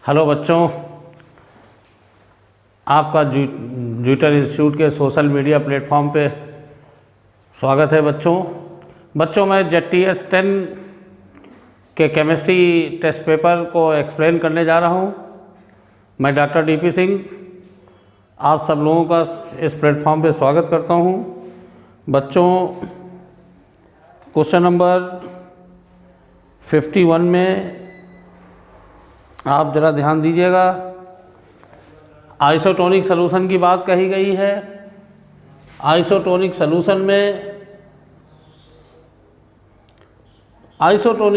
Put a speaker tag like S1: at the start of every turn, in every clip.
S1: Hello बच्चों, आपका zwitter institute के सोशल मीडिया प्लेटफॉर्म पे स्वागत है। बच्चों मैं ZTS 10 के केमिस्ट्री टेस्ट पेपर को एक्सप्लेन करने जा रहा हूँ। मैं डॉक्टर DP सिंह आप सब लोगों का इस प्लेटफॉर्म पे स्वागत करता हूँ। बच्चों, क्वेश्चन नंबर 51 में आप ज़रा ध्यान दीजिएगा। आइसोटोनिक सलूशन की बात कही गई है। आइसोटोनिक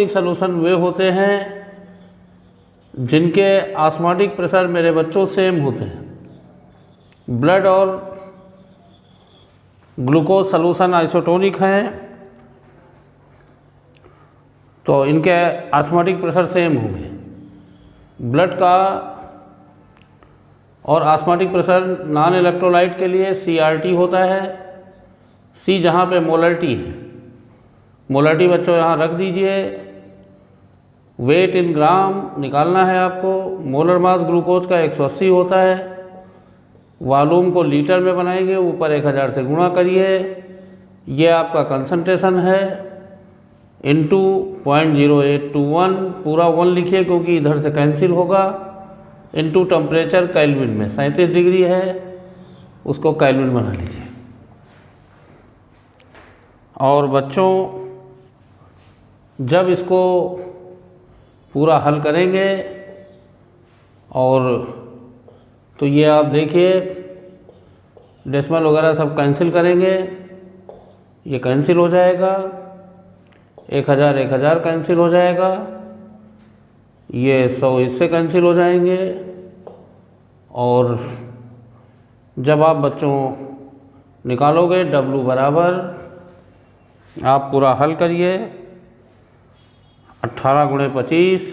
S1: सलूशन वे होते हैं जिनके ऑस्मोटिक प्रेशर मेरे बच्चों सेम होते हैं। ब्लड और ग्लूकोज सलूशन आइसोटोनिक हैं तो इनके ऑस्मोटिक प्रेशर सेम होंगे। ब्लड का और ऑस्मोटिक प्रेशर नॉन इलेक्ट्रोलाइट के लिए CRT होता है। C जहाँ पे मोलरिटी है, मोलरिटी बच्चों यहाँ रख दीजिए। वेट इन ग्राम निकालना है आपको। मोलर मास ग्लूकोज का 180 होता है। वॉल्यूम को लीटर में बनाएंगे, ऊपर 1000 से गुणा करिए। ये आपका कंसंट्रेशन है इंटू 0.0821, पूरा 1 लिखिए क्योंकि इधर से कैंसिल होगा। इंटू टेम्परेचर केल्विन में 37 डिग्री है, उसको केल्विन बना लीजिए। और बच्चों जब इसको पूरा हल करेंगे और तो ये आप देखिए डेसिमल वगैरह सब कैंसिल करेंगे, ये कैंसिल हो जाएगा। 1000 कैंसिल हो जाएगा। ये 100 इससे कैंसिल हो जाएंगे। और जब आप बच्चों निकालोगे W बराबर, आप पूरा हल करिए। 18 × 25,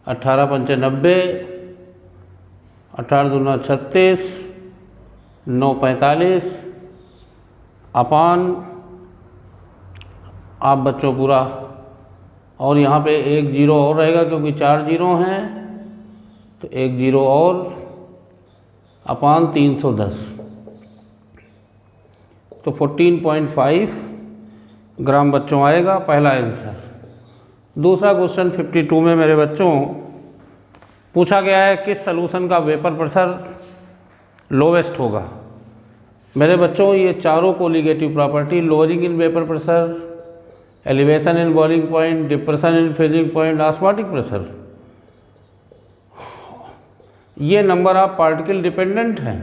S1: 18 × 5 90, 18 दूना 36, 9 45 अपान आप बच्चों पूरा, और यहाँ पे एक 0 और रहेगा क्योंकि 4 0 हैं तो एक 0 और अपान 310 तो 14.5 ग्राम बच्चों आएगा पहला आंसर। दूसरा क्वेश्चन 52 में मेरे बच्चों पूछा गया है किस सलूशन का वेपर प्रेशर लोवेस्ट होगा। मेरे बच्चों ये चारों colligative property, lowering in vapour pressure, elevation in boiling point, depression in freezing point, osmotic pressure, ये नंबर ऑफ पार्टिकल डिपेंडेंट हैं।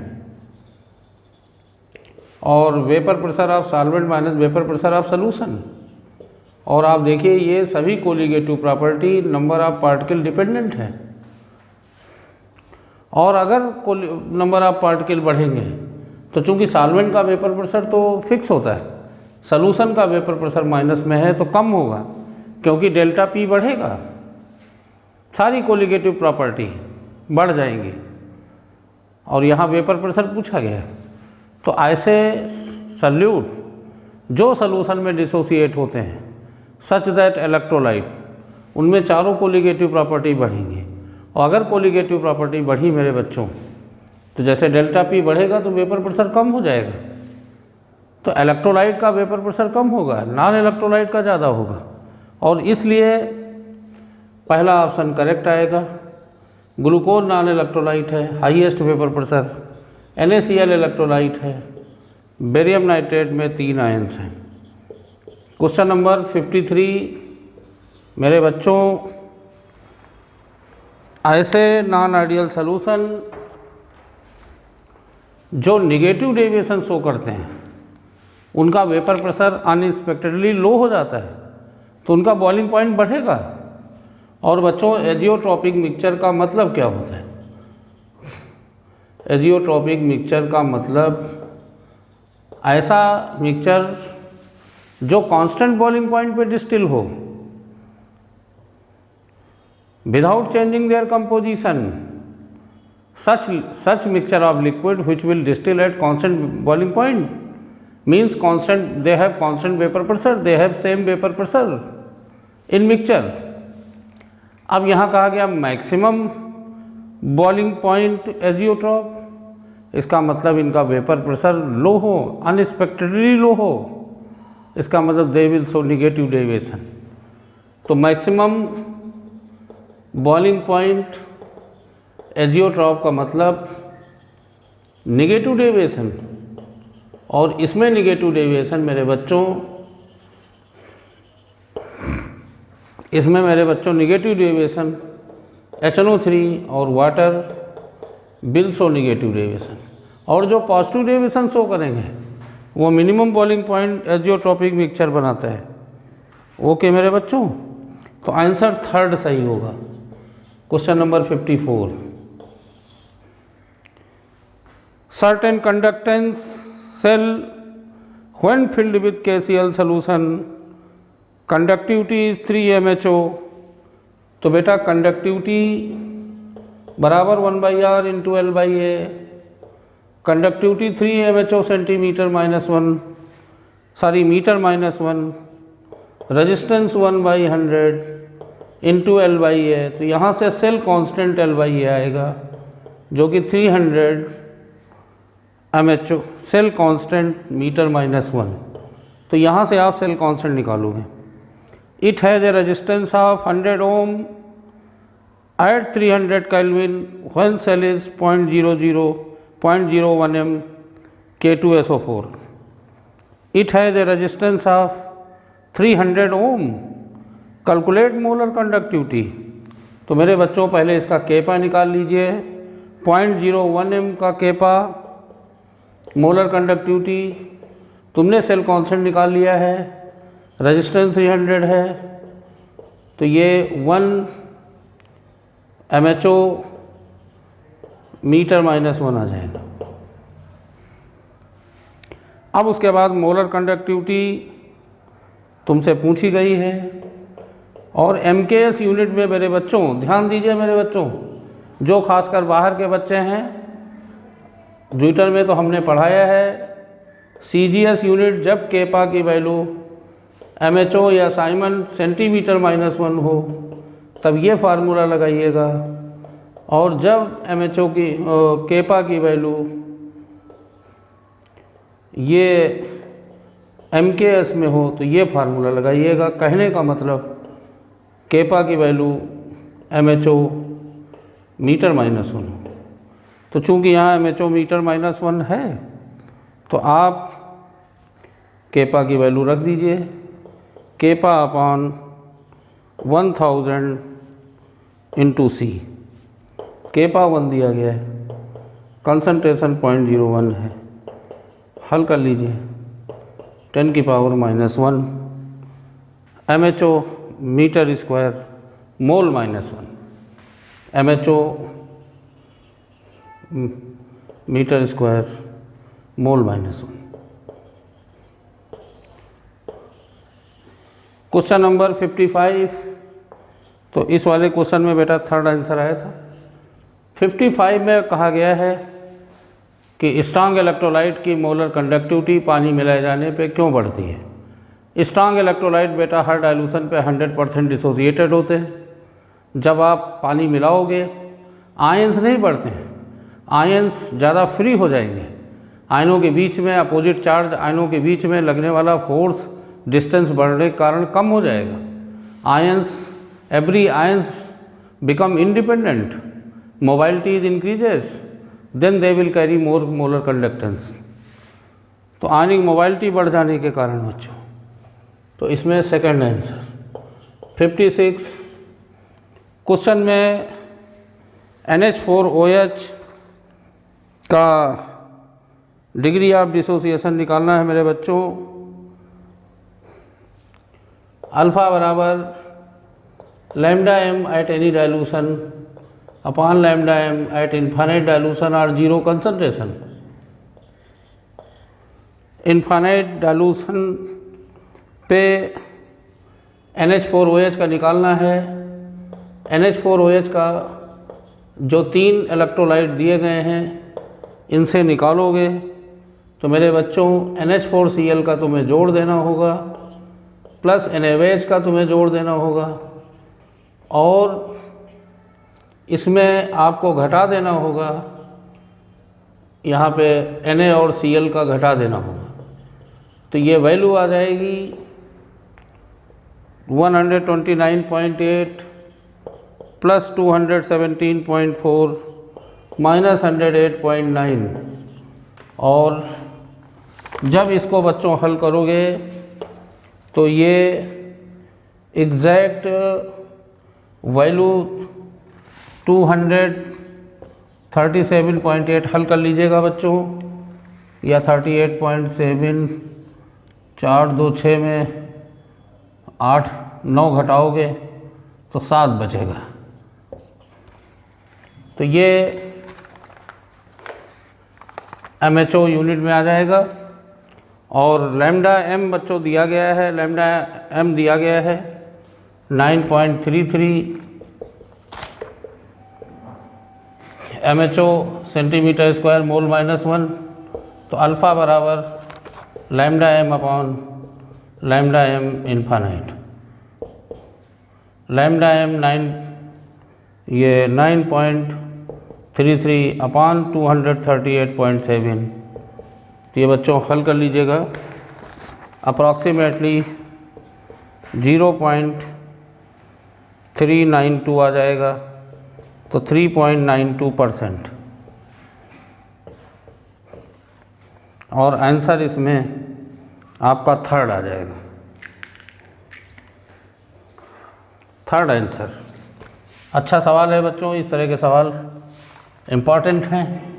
S1: और vapour pressure of solvent minus vapour pressure of solution. और आप देखिए ये सभी colligative property number of particle dependent है। और अगर नंबर ऑफ पार्टिकल बढ़ेंगे तो चूंकि सॉल्वेंट का वेपर प्रेशर तो फिक्स होता है, सॉल्यूशन का वेपर प्रेशर माइनस में है तो कम होगा क्योंकि डेल्टा P बढ़ेगा। सारी कोलिगेटिव प्रॉपर्टी बढ़ जाएंगी। और यहाँ वेपर प्रेशर पूछा गया है तो ऐसे सल्यूट जो सॉल्यूशन में डिसोसिएट होते हैं सच दैट इलेक्ट्रोलाइट, उनमें चारों कोलिगेटिव प्रॉपर्टी बढ़ेंगी। और अगर कोलिगेटिव प्रॉपर्टी बढ़ी मेरे बच्चों तो जैसे डेल्टा P बढ़ेगा तो वेपर प्रेशर कम हो जाएगा, तो इलेक्ट्रोलाइट का वेपर प्रेशर कम होगा, नॉन इलेक्ट्रोलाइट का ज़्यादा होगा। और इसलिए पहला ऑप्शन करेक्ट आएगा। ग्लूकोज नॉन इलेक्ट्रोलाइट है, highest vapour pressure. NaCl electrolyte है। बेरियम नाइट्रेट में 3 आयंस हैं। क्वेश्चन नंबर 53 मेरे बच्चों ऐसे नॉन आइडियल सॉल्यूशन जो निगेटिव डेविएशन शो करते हैं उनका वेपर प्रेशर अनएक्सपेक्टेडली लो हो जाता है तो उनका बॉइलिंग पॉइंट बढ़ेगा। और बच्चों एजियोट्रॉपिक मिक्सचर का मतलब क्या होता है? एजियोट्रॉपिक मिक्सचर का मतलब ऐसा मिक्सचर जो कांस्टेंट बॉइलिंग पॉइंट पे डिस्टिल हो without changing their composition. such mixture of liquid which will distill at constant boiling point means constant, they have constant vapor pressure, they have same vapor pressure in mixture. अब यहाँ कहा गया maximum boiling point azeotrope, इसका मतलब इनका vapour pressure low हो, unexpectedly लो हो, इसका मतलब they will show negative deviation. तो मैक्सिमम बॉइलिंग पॉइंट एजियोट्रॉप का मतलब निगेटिव डेविएशन, और इसमें निगेटिव डेविएशन मेरे बच्चों, इसमें मेरे बच्चों निगेटिव डेविएशन HNO3 और water will show negative deviation, और जो पॉजिटिव डेविएशन शो करेंगे वो minimum boiling point azeotropic mixture बनाता है। ओके मेरे बच्चों, तो आंसर थर्ड सही होगा। Question number 54, certain conductance cell when filled with KCl solution conductivity is 3 MHO। तो बेटा कंडक्टिविटी बराबर 1/r into L/A, conductivity 3 MHO centimetre metre minus 1, resistance 1/100 into L/A। तो यहाँ से सेल कांस्टेंट L/A आएगा जो कि 300 MHO, cell constant metre minus 1। तो यहाँ से आप सेल कांस्टेंट निकालोगे। It has a resistance of 100 ohm at 300 Kelvin when cell is 0.01 m K2SO4. It has a resistance of 300 ohm. Calculate molar conductivity। तो मेरे बच्चों पहले इसका केपा निकाल लीजिए। 0.01 m का केपा मोलर कंडक्टिविटी, तुमने सेल कांस्टेंट निकाल लिया है, रेजिस्टेंस 300 है, तो ये 1 MHO मीटर माइनस 1 आ जाएगा। अब उसके बाद मोलर कंडक्टिविटी तुमसे पूछी गई है, और MKS यूनिट में मेरे बच्चों ध्यान दीजिए मेरे बच्चों, जो खासकर बाहर के बच्चे हैं, ज्यूटर में तो हमने पढ़ाया है CGS यूनिट जब केपा की वैल्यू MHO या साइमन सेंटीमीटर माइनस 1 हो तब ये फार्मूला लगाइएगा, और जब MHO की केपा की वैल्यू ये MKS में हो तो ये फार्मूला लगाइएगा। कहने का मतलब केपा की वैल्यू MHO मीटर माइनस 1 हो। तो चूंकि यहाँ MHO मीटर माइनस 1 है तो आप केपा की वैल्यू रख दीजिए, kappa upon 1000 into C। Kappa 1 दिया गया है, कंसंट्रेशन 0.01 है, हल कर लीजिए। 10 की power -1 MHO metre square mole -1, MHO metre square mole -1। Question number 55, तो इस वाले क्वेश्चन में बेटा थर्ड आंसर आया था। 55 में कहा गया है कि स्ट्रांग इलेक्ट्रोलाइट की मोलर कंडक्टिविटी पानी मिलाए जाने पे क्यों बढ़ती है। स्ट्रांग इलेक्ट्रोलाइट बेटा हर डाइल्यूशन पे 100% डिसोसिएटेड होते हैं। जब आप पानी मिलाओगे आयंस नहीं बढ़ते हैं, आयंस ज़्यादा फ्री हो जाएंगे। आयनों के बीच में अपोजिट चार्ज आयनों के बीच में लगने वाला फोर्स डिस्टेंस बढ़ने के कारण कम हो जाएगा। Ions every ions become independent, mobility is increases, then they will carry more molar conductance। तो आयनिक मोबाइलिटी बढ़ जाने के कारण बच्चों, तो इसमें सेकंड आंसर। 56 क्वेश्चन में NH4OH का डिग्री ऑफ डिसोसिएशन निकालना है मेरे बच्चों। अल्फा बराबर lambda m at any dilution upon lambda m at infinite dilution or zero concentration। Infinite dilution पे NH4OH का निकालना है। NH4OH का जो 3 इलेक्ट्रोलाइट दिए गए हैं इनसे निकालोगे तो मेरे बच्चों NH4Cl का तुम्हें जोड़ देना होगा, प्लस NaOH का तुम्हें जोड़ देना होगा, और इसमें आपको घटा देना होगा, यहाँ पे Na और Cl का घटा देना होगा। तो ये वैल्यू आ जाएगी 129.8 प्लस 217.4 माइनस 108.9। और जब इसको बच्चों हल करोगे तो ये एग्जैक्ट वैल्यू 237.8 हल कर लीजिएगा बच्चों, या 38.7, 4 2 6 में 8 9 घटाओगे तो 7 बचेगा। तो ये MHO यूनिट में आ जाएगा। और लैम्डा m बच्चों दिया गया है, लैम्डा m दिया गया है 9.33 MHO सेंटीमीटर स्क्वायर मोल -1। तो अल्फ़ा बराबर lambda m upon lambda m infinite. Lambda m 9.33 upon 238.7। तो ये बच्चों हल कर लीजिएगा, अप्रॉक्सीमेटली 0.392 आ जाएगा। तो 3.92%। और आंसर इसमें आपका थर्ड आ जाएगा, थर्ड आंसर। अच्छा सवाल है बच्चों, इस तरह के सवाल इम्पॉर्टेंट हैं।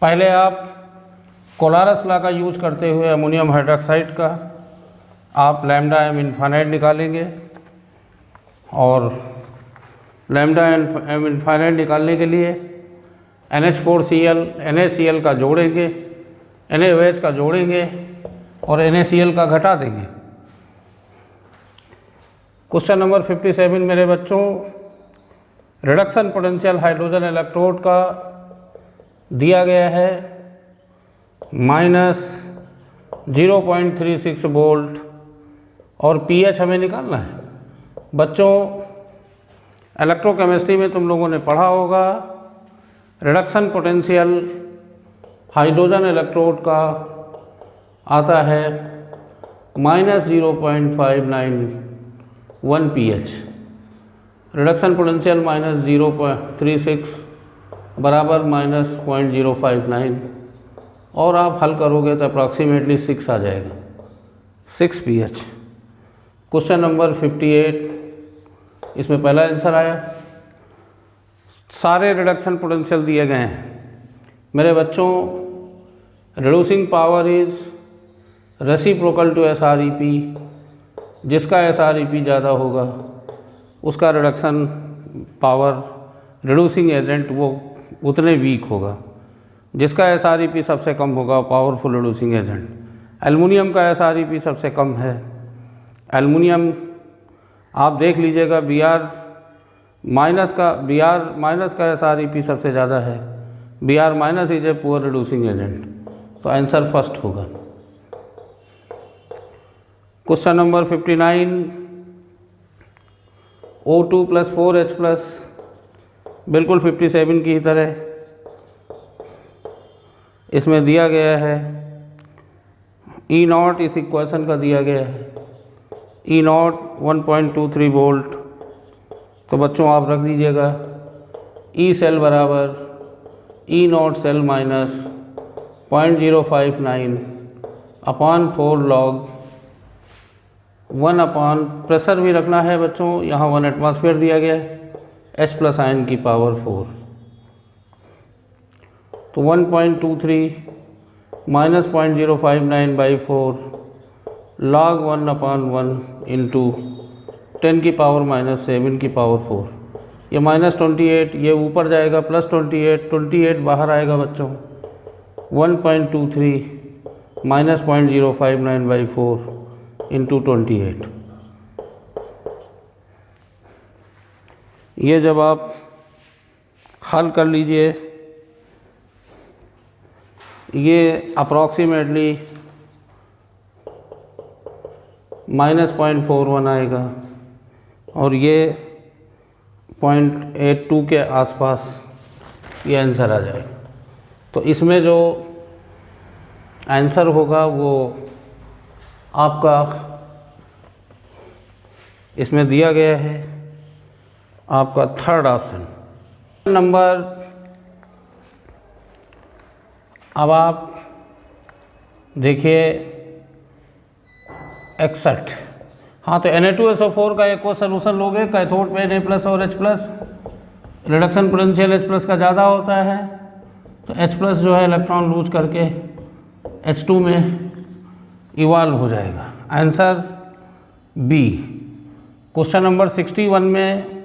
S1: पहले आप कोलारस लॉ का यूज करते हुए अमोनियम हाइड्रोक्साइड का आप लैम्डा m इन्फानाइट निकालेंगे, और लैम्डा m इन्फानाइट निकालने के लिए NH4Cl NaCl का जोड़ेंगे, NaOH का जोड़ेंगे और NaCl का घटा देंगे। क्वेश्चन नंबर 57 मेरे बच्चों, रिडक्शन पोटेंशियल हाइड्रोजन इलेक्ट्रोड का दिया गया है -0.36 वोल्ट और pH हमें निकालना है। बच्चों इलेक्ट्रोकेमिस्ट्री में तुम लोगों ने पढ़ा होगा, रिडक्शन पोटेंशियल हाइड्रोजन इलेक्ट्रोड का आता है -0.591 pH। रिडक्शन पोटेंशियल -0.36 बराबर -0.059, और आप हल करोगे तो अप्रॉक्सीमेटली 6 आ जाएगा, 6 pH। क्वेश्चन नंबर 58, इसमें पहला आंसर आया। सारे रिडक्शन पोटेंशियल दिए गए हैं मेरे बच्चों। Reducing power is reciprocal to SREP, जिसका SREP ज़्यादा होगा उसका रिडक्शन पावर रिड्यूसिंग एजेंट वो उतने वीक होगा, जिसका SREP सबसे कम होगा पावरफुल रिड्यूसिंग एजेंट। एल्युमिनियम का SREP सबसे कम है। एल्युमिनियम आप देख लीजिएगा, Br माइनस का SREP सबसे ज़्यादा है। Br minus is a poor reducing agent, तो आंसर फर्स्ट होगा। क्वेश्चन नंबर 59, O2 + 4H+, बिल्कुल 57 की ही तरह इसमें दिया गया है E0, इस इक्वेशन का दिया गया है E0 1.23 वोल्ट। तो बच्चों आप रख दीजिएगा E सेल बराबर E0 cell minus 0.059 upon 4 log 1 अपॉन प्रेशर भी रखना है बच्चों, यहाँ 1 एटमॉस्फेयर दिया गया है, H+ आयन की पावर 4। तो 1.23 माइनस 0.059/4 log 1 अपॉन 1 इंटू 10 की पावर -7 की पावर 4। ये -28, ये ऊपर जाएगा +28 बाहर आएगा बच्चों। 1.23 माइनस 0.059/4 इंटू 28। ये जब आप हल कर लीजिए ये अप्रॉक्सीमेटली -0.41 आएगा और ये 0.82 के आसपास ये आंसर आ जाएगा। तो इसमें जो आंसर होगा वो आपका इसमें दिया गया है, आपका थर्ड ऑप्शन नंबर। अब आप देखिए 61। हाँ, तो Na2SO4 का एक और सलूशन लोगे, कैथोड पे Na+ और H+, रिडक्शन पोटेंशियल H+ का ज़्यादा होता है, तो H+ जो है इलेक्ट्रॉन लूज करके H2 में इवॉल्व हो जाएगा। Answer B. क्वेश्चन नंबर 61 में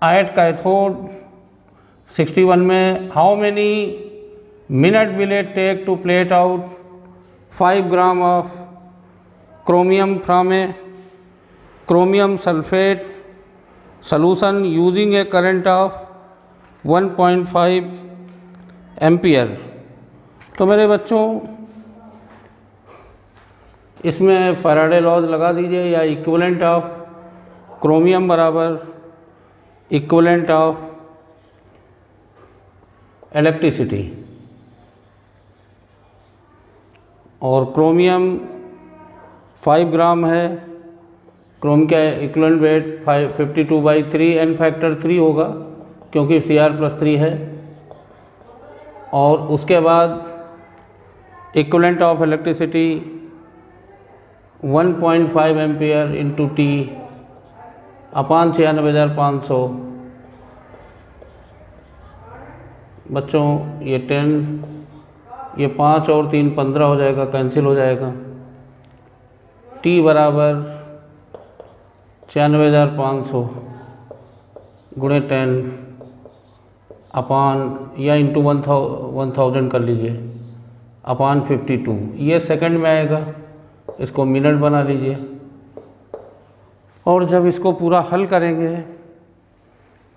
S1: एट कैथोड 61 में how many minute will it take to plate out 5 gram of chromium from a chromium sulfate solution using a current of 1.5 ampere. तो मेरे बच्चों इसमें फैराडे लॉज लगा दीजिए, या इक्विवेलेंट ऑफ क्रोमियम बराबर इक्विवेलेंट ऑफ इलेक्ट्रिसिटी, और क्रोमियम 5 ग्राम है, क्रोम का इक्विवेलेंट वेट 52/3, एन फैक्टर 3 होगा क्योंकि Cr+3 है, और उसके बाद equivalent of electricity 1.5 ampere into T अपान 96,500। बच्चों ये 10, ये 5 और 3 15 हो जाएगा, कैंसिल हो जाएगा। T बराबर 96,500 गुणे 10 अपान या इंटू 1000 कर लीजिए अपान 52, ये सेकंड में आएगा। इसको मिनट बना लीजिए, और जब इसको पूरा हल करेंगे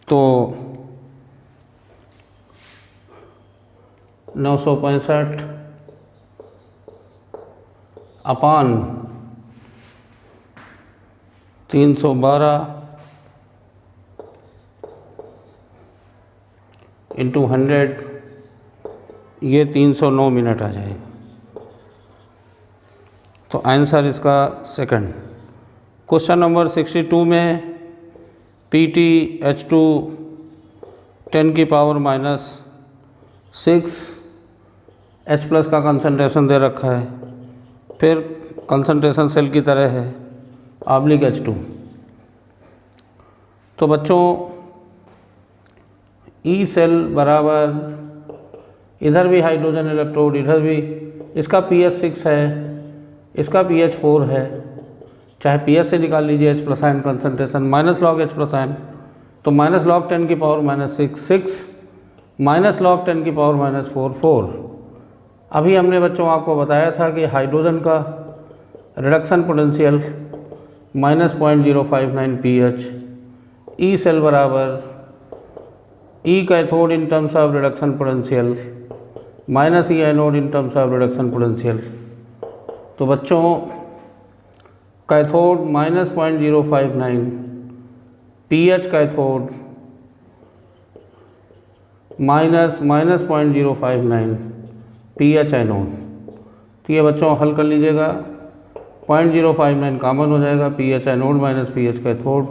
S1: तो 965 अपान 312 इंटू 100, ये 309 मिनट आ जाएगा। तो आंसर इसका सेकंड। क्वेश्चन नंबर 62 में PtH2 10⁻⁻6 H+ का कंसंट्रेशन दे रखा है, फिर कंसंट्रेशन सेल की तरह है ऑब्लिक H2। तो बच्चों ई सेल बराबर, इधर भी हाइड्रोजन इलेक्ट्रोड, इधर भी, इसका pH 6 है, इसका pH 4 है, चाहे pH से निकाल लीजिए H+ ion concentration minus log H+ ion, तो माइनस लॉग 10⁻⁻6 6 माइनस लॉग 10⁻⁻4 4। अभी हमने बच्चों आपको बताया था कि हाइड्रोजन का reduction potential -0.059 pH, E cell बराबर E cathode in terms of reduction potential minus E anode in terms of reduction potential. तो बच्चों cathode -0.059 pH cathode -0.059 pH anode. तो ये बच्चों हल कर लीजिएगा, 0.059 कॉमन हो जाएगा, pH anode minus pH cathode,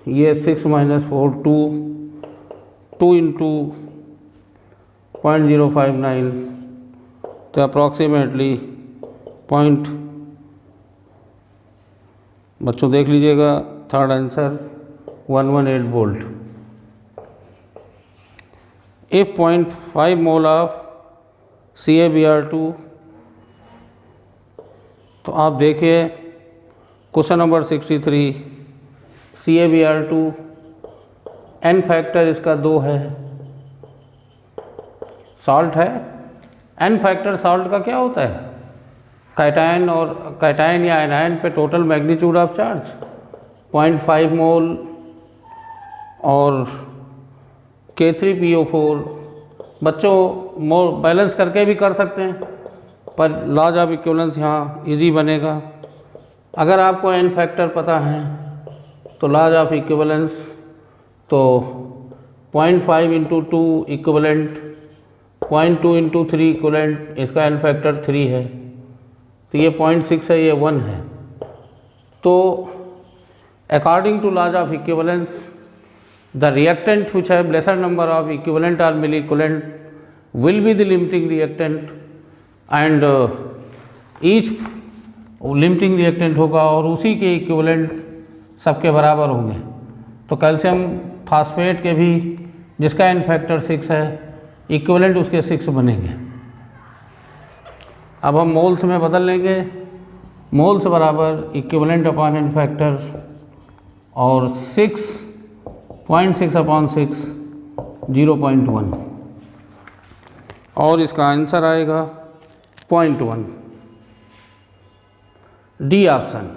S1: ये 6 - 4 2 इंटू 0.059, तो अप्रॉक्सीमेटली पॉइंट, बच्चों देख लीजिएगा third answer 118 volt. If 0.5 mole of CaBr2, तो आप देखिए question number 63, CaBr2 N factor इसका 2 है, सॉल्ट है। एन फैक्टर सॉल्ट का क्या होता है? कैटायन और कैटायन या एनायन पे टोटल मैग्नीट्यूड ऑफ चार्ज 0.5 मोल, और K3PO4 बच्चों बैलेंस करके भी कर सकते हैं, पर लॉज ऑफ इक्विवेलेंस यहाँ इजी बनेगा। अगर आपको n फैक्टर पता है तो लॉज ऑफ इक्विवेलेंस तो 0.5 इंटू 2 इक्विवेलेंट, 0.2 इंटू 3 इक्विवेलेंट, इसका n फैक्टर 3 है, तो ये 0.6 है, ये 1 है। तो according to laws of equivalence the reactant which have lesser number of equivalent or milliequivalent will be the limiting reactant and each limiting reactant होगा और उसी के इक्विवेलेंट सबके बराबर होंगे। तो कैल्शियम फास्फेट के भी जिसका n फैक्टर 6 है इक्विवेलेंट उसके 6 बनेंगे। अब हम मोल्स में बदल लेंगे, मोल्स बराबर इक्विवेलेंट अपॉन n फैक्टर और 0.6 अपॉन 6 0.1 और इसका आंसर आएगा 0.1, डी ऑप्शन।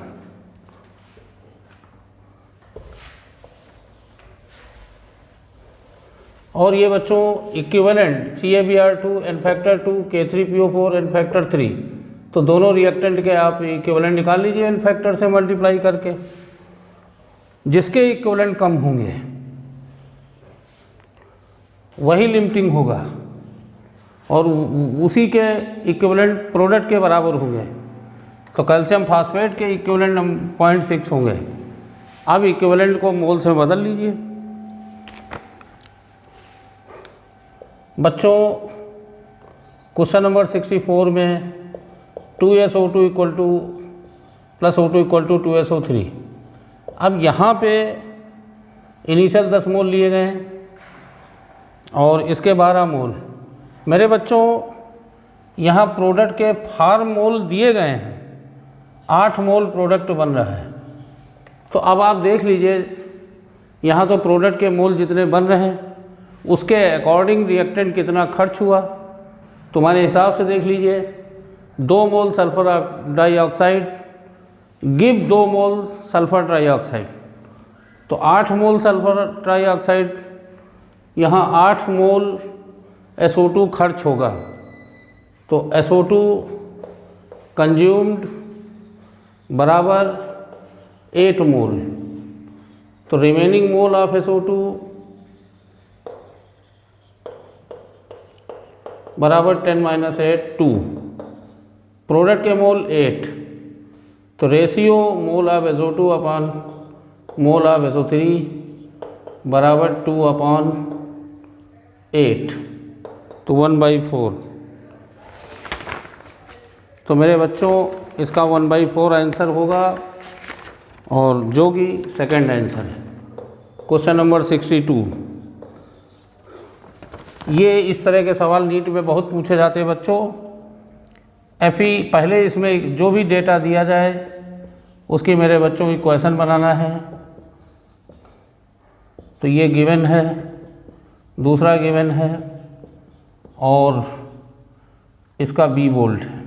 S1: और ये बच्चों equivalent CaBr2 n factor 2 K3PO4 n factor 3, तो दोनों रिएक्टेंट के आप इक्विवेलेंट निकाल लीजिए n फैक्टर से मल्टीप्लाई करके। जिसके इक्विवेलेंट कम होंगे वही लिमिटिंग होगा और उसी के इक्विवेलेंट प्रोडक्ट के बराबर होंगे। तो कैल्शियम फास्फेट के इक्विवेलेंट 0.6 होंगे। अब इक्विवेलेंट को मोल्स में बदल लीजिए। बच्चों क्वेश्चन नंबर 64 में 2SO2 equal to plus O2 equal to 2SO3। अब यहाँ पे इनिशियल 10 मोल लिए गए हैं और इसके 12 मोल। मेरे बच्चों यहाँ प्रोडक्ट के फार्म मोल दिए गए हैं, 8 मोल प्रोडक्ट बन रहा है। तो अब आप देख लीजिए यहाँ तो प्रोडक्ट के मोल जितने बन रहे हैं उसके अकॉर्डिंग रिएक्टेंट कितना खर्च हुआ, तुम्हारे हिसाब से देख लीजिए। 2 मोल सल्फर डाइऑक्साइड गिव 2 मोल सल्फर ट्राइऑक्साइड, तो 8 मोल सल्फर ट्राइऑक्साइड, यहाँ 8 मोल SO2 खर्च होगा। तो SO2 कंज्यूम्ड बराबर 8 मोल, तो रिमेनिंग मोल ऑफ SO2 बराबर 10 - 8 2, प्रोडक्ट के मोल 8, तो ratio mole of SO2 upon mole of SO3 बराबर 2 अपॉन 8, तो 1/4। तो मेरे बच्चों इसका 1/4 आंसर होगा और जो कि सेकंड आंसर है। Question number 62। ये इस तरह के सवाल नीट में बहुत पूछे जाते हैं बच्चों। FE पहले इसमें जो भी डेटा दिया जाए उसकी मेरे बच्चों की क्वेश्चन बनाना है। तो ये गिवन है, दूसरा गिवन है और इसका B बोल्ट है।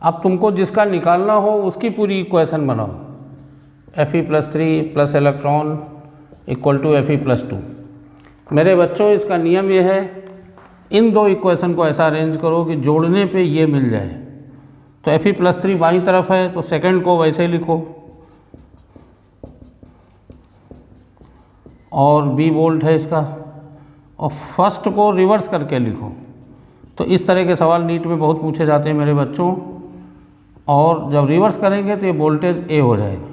S1: अब तुमको जिसका निकालना हो उसकी पूरी इक्वेशन बनाओ। Fe+3 plus electron equal to Fe+2। मेरे बच्चों इसका नियम ये है, इन दो इक्वेशन को ऐसा अरेंज करो कि जोड़ने पे ये मिल जाए। तो Fe+3 बाईं तरफ है तो सेकंड को वैसे ही लिखो और B बोल्ट है इसका, और फर्स्ट को रिवर्स करके लिखो। तो इस तरह के सवाल नीट में बहुत पूछे जाते हैं मेरे बच्चों। और जब रिवर्स करेंगे तो ये वोल्टेज A हो जाएगा।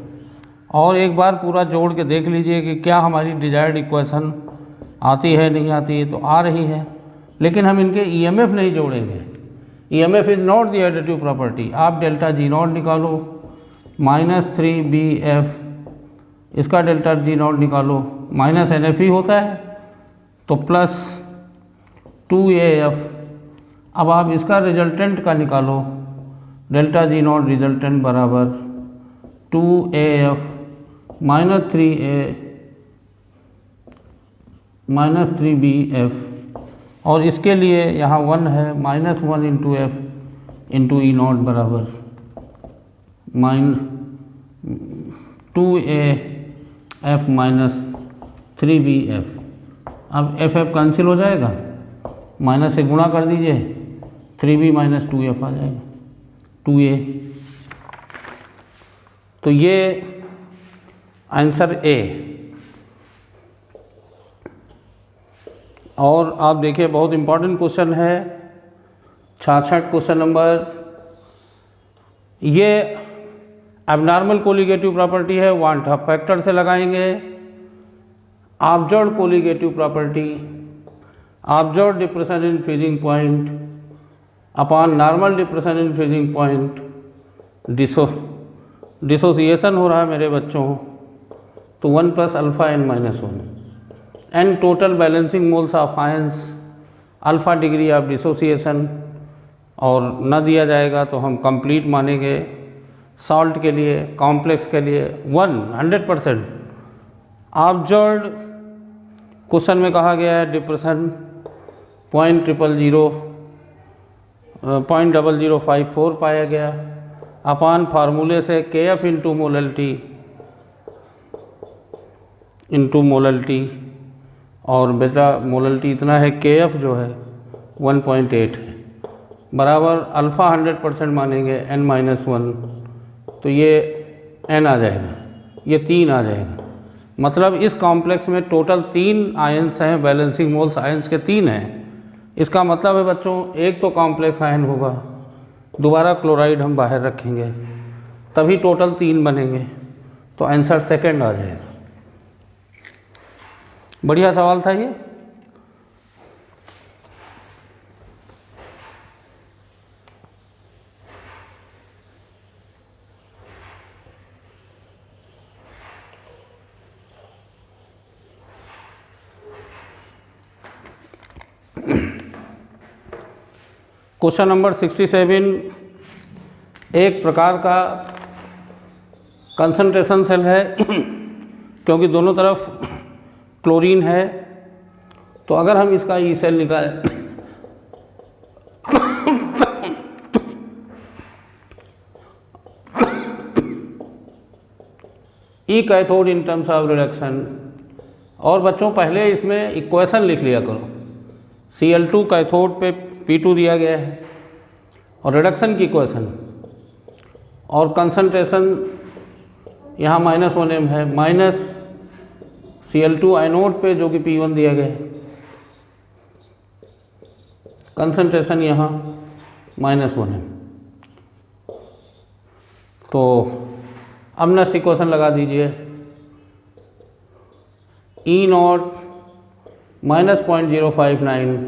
S1: और एक बार पूरा जोड़ के देख लीजिए कि क्या हमारी डिजायर्ड इक्वेशन आती है, नहीं आती है। तो आ रही है, लेकिन हम इनके EMF नहीं जोड़ेंगे। EMF is not the additive property. आप डेल्टा G0 निकालो, -3BF, इसका डेल्टा G0 निकालो, -NFE होता है तो +2AF। अब आप इसका रिजल्टेंट का निकालो, डेल्टा G0 रिजल्टेंट बराबर 2AF -3BF। और इसके लिए यहाँ 1 है, -1 इंटू F इंटू E0 बराबर -2AF -3BF। अब FF कैंसिल हो जाएगा, माइनस से गुणा कर दीजिए, 3b माइनस 2f आ जाएगा, 2a। तो ये आंसर ए। और आप देखिए बहुत इंपॉर्टेंट क्वेश्चन है 66 क्वेश्चन नंबर। ये एबनॉर्मल कोलिगेटिव प्रॉपर्टी है, वांट फैक्टर से लगाएंगे। Observed colligative property, observed depression in freezing point upon normal depression in freezing point, dissociation हो रहा है मेरे बच्चों, तो 1 + alpha n - 1 and total balancing moles of ions, alpha degree of dissociation, और न दिया जाएगा तो हम कंप्लीट मानेंगे। सॉल्ट के लिए, कॉम्प्लेक्स के लिए 100%। ऑब्जर्व्ड क्वेश्चन में कहा गया है डिप्रेशन 0.0054 पाया गया अपान फार्मूले से kf इंटू मोलल्टी, और बेटा मोलल्टी इतना है, kf जो है 1.8 है, बराबर अल्फ़ा 100% मानेंगे n - 1, तो ये n आ जाएगा, ये 3 आ जाएगा। मतलब इस कॉम्प्लेक्स में टोटल 3 आयंस हैं, बैलेंसिंग मोल्स आयंस के 3 हैं। इसका मतलब है बच्चों एक तो कॉम्प्लेक्स आयन होगा, दोबारा क्लोराइड हम बाहर रखेंगे, तभी टोटल 3 बनेंगे, तो आंसर सेकंड आ जाएगा। बढ़िया सवाल था ये। क्वेश्चन नंबर 67, एक प्रकार का कंसंट्रेशन सेल है क्योंकि दोनों तरफ क्लोरीन है, तो अगर हम इसका ई सेल निकालें ई cathode in terms of reduction. और बच्चों पहले इसमें इक्वेशन लिख लिया करो, Cl2 कैथोड पे P2 दिया गया है, और रिडक्शन की इक्वेशन, और कंसंट्रेशन यहाँ -1 m है, माइनस Cl2 एनोड पे जो कि P1 दिया गया है, कंसंट्रेशन यहाँ -1 m। तो अब नेक्स्ट इक्वेशन लगा दीजिए, E0 -0.059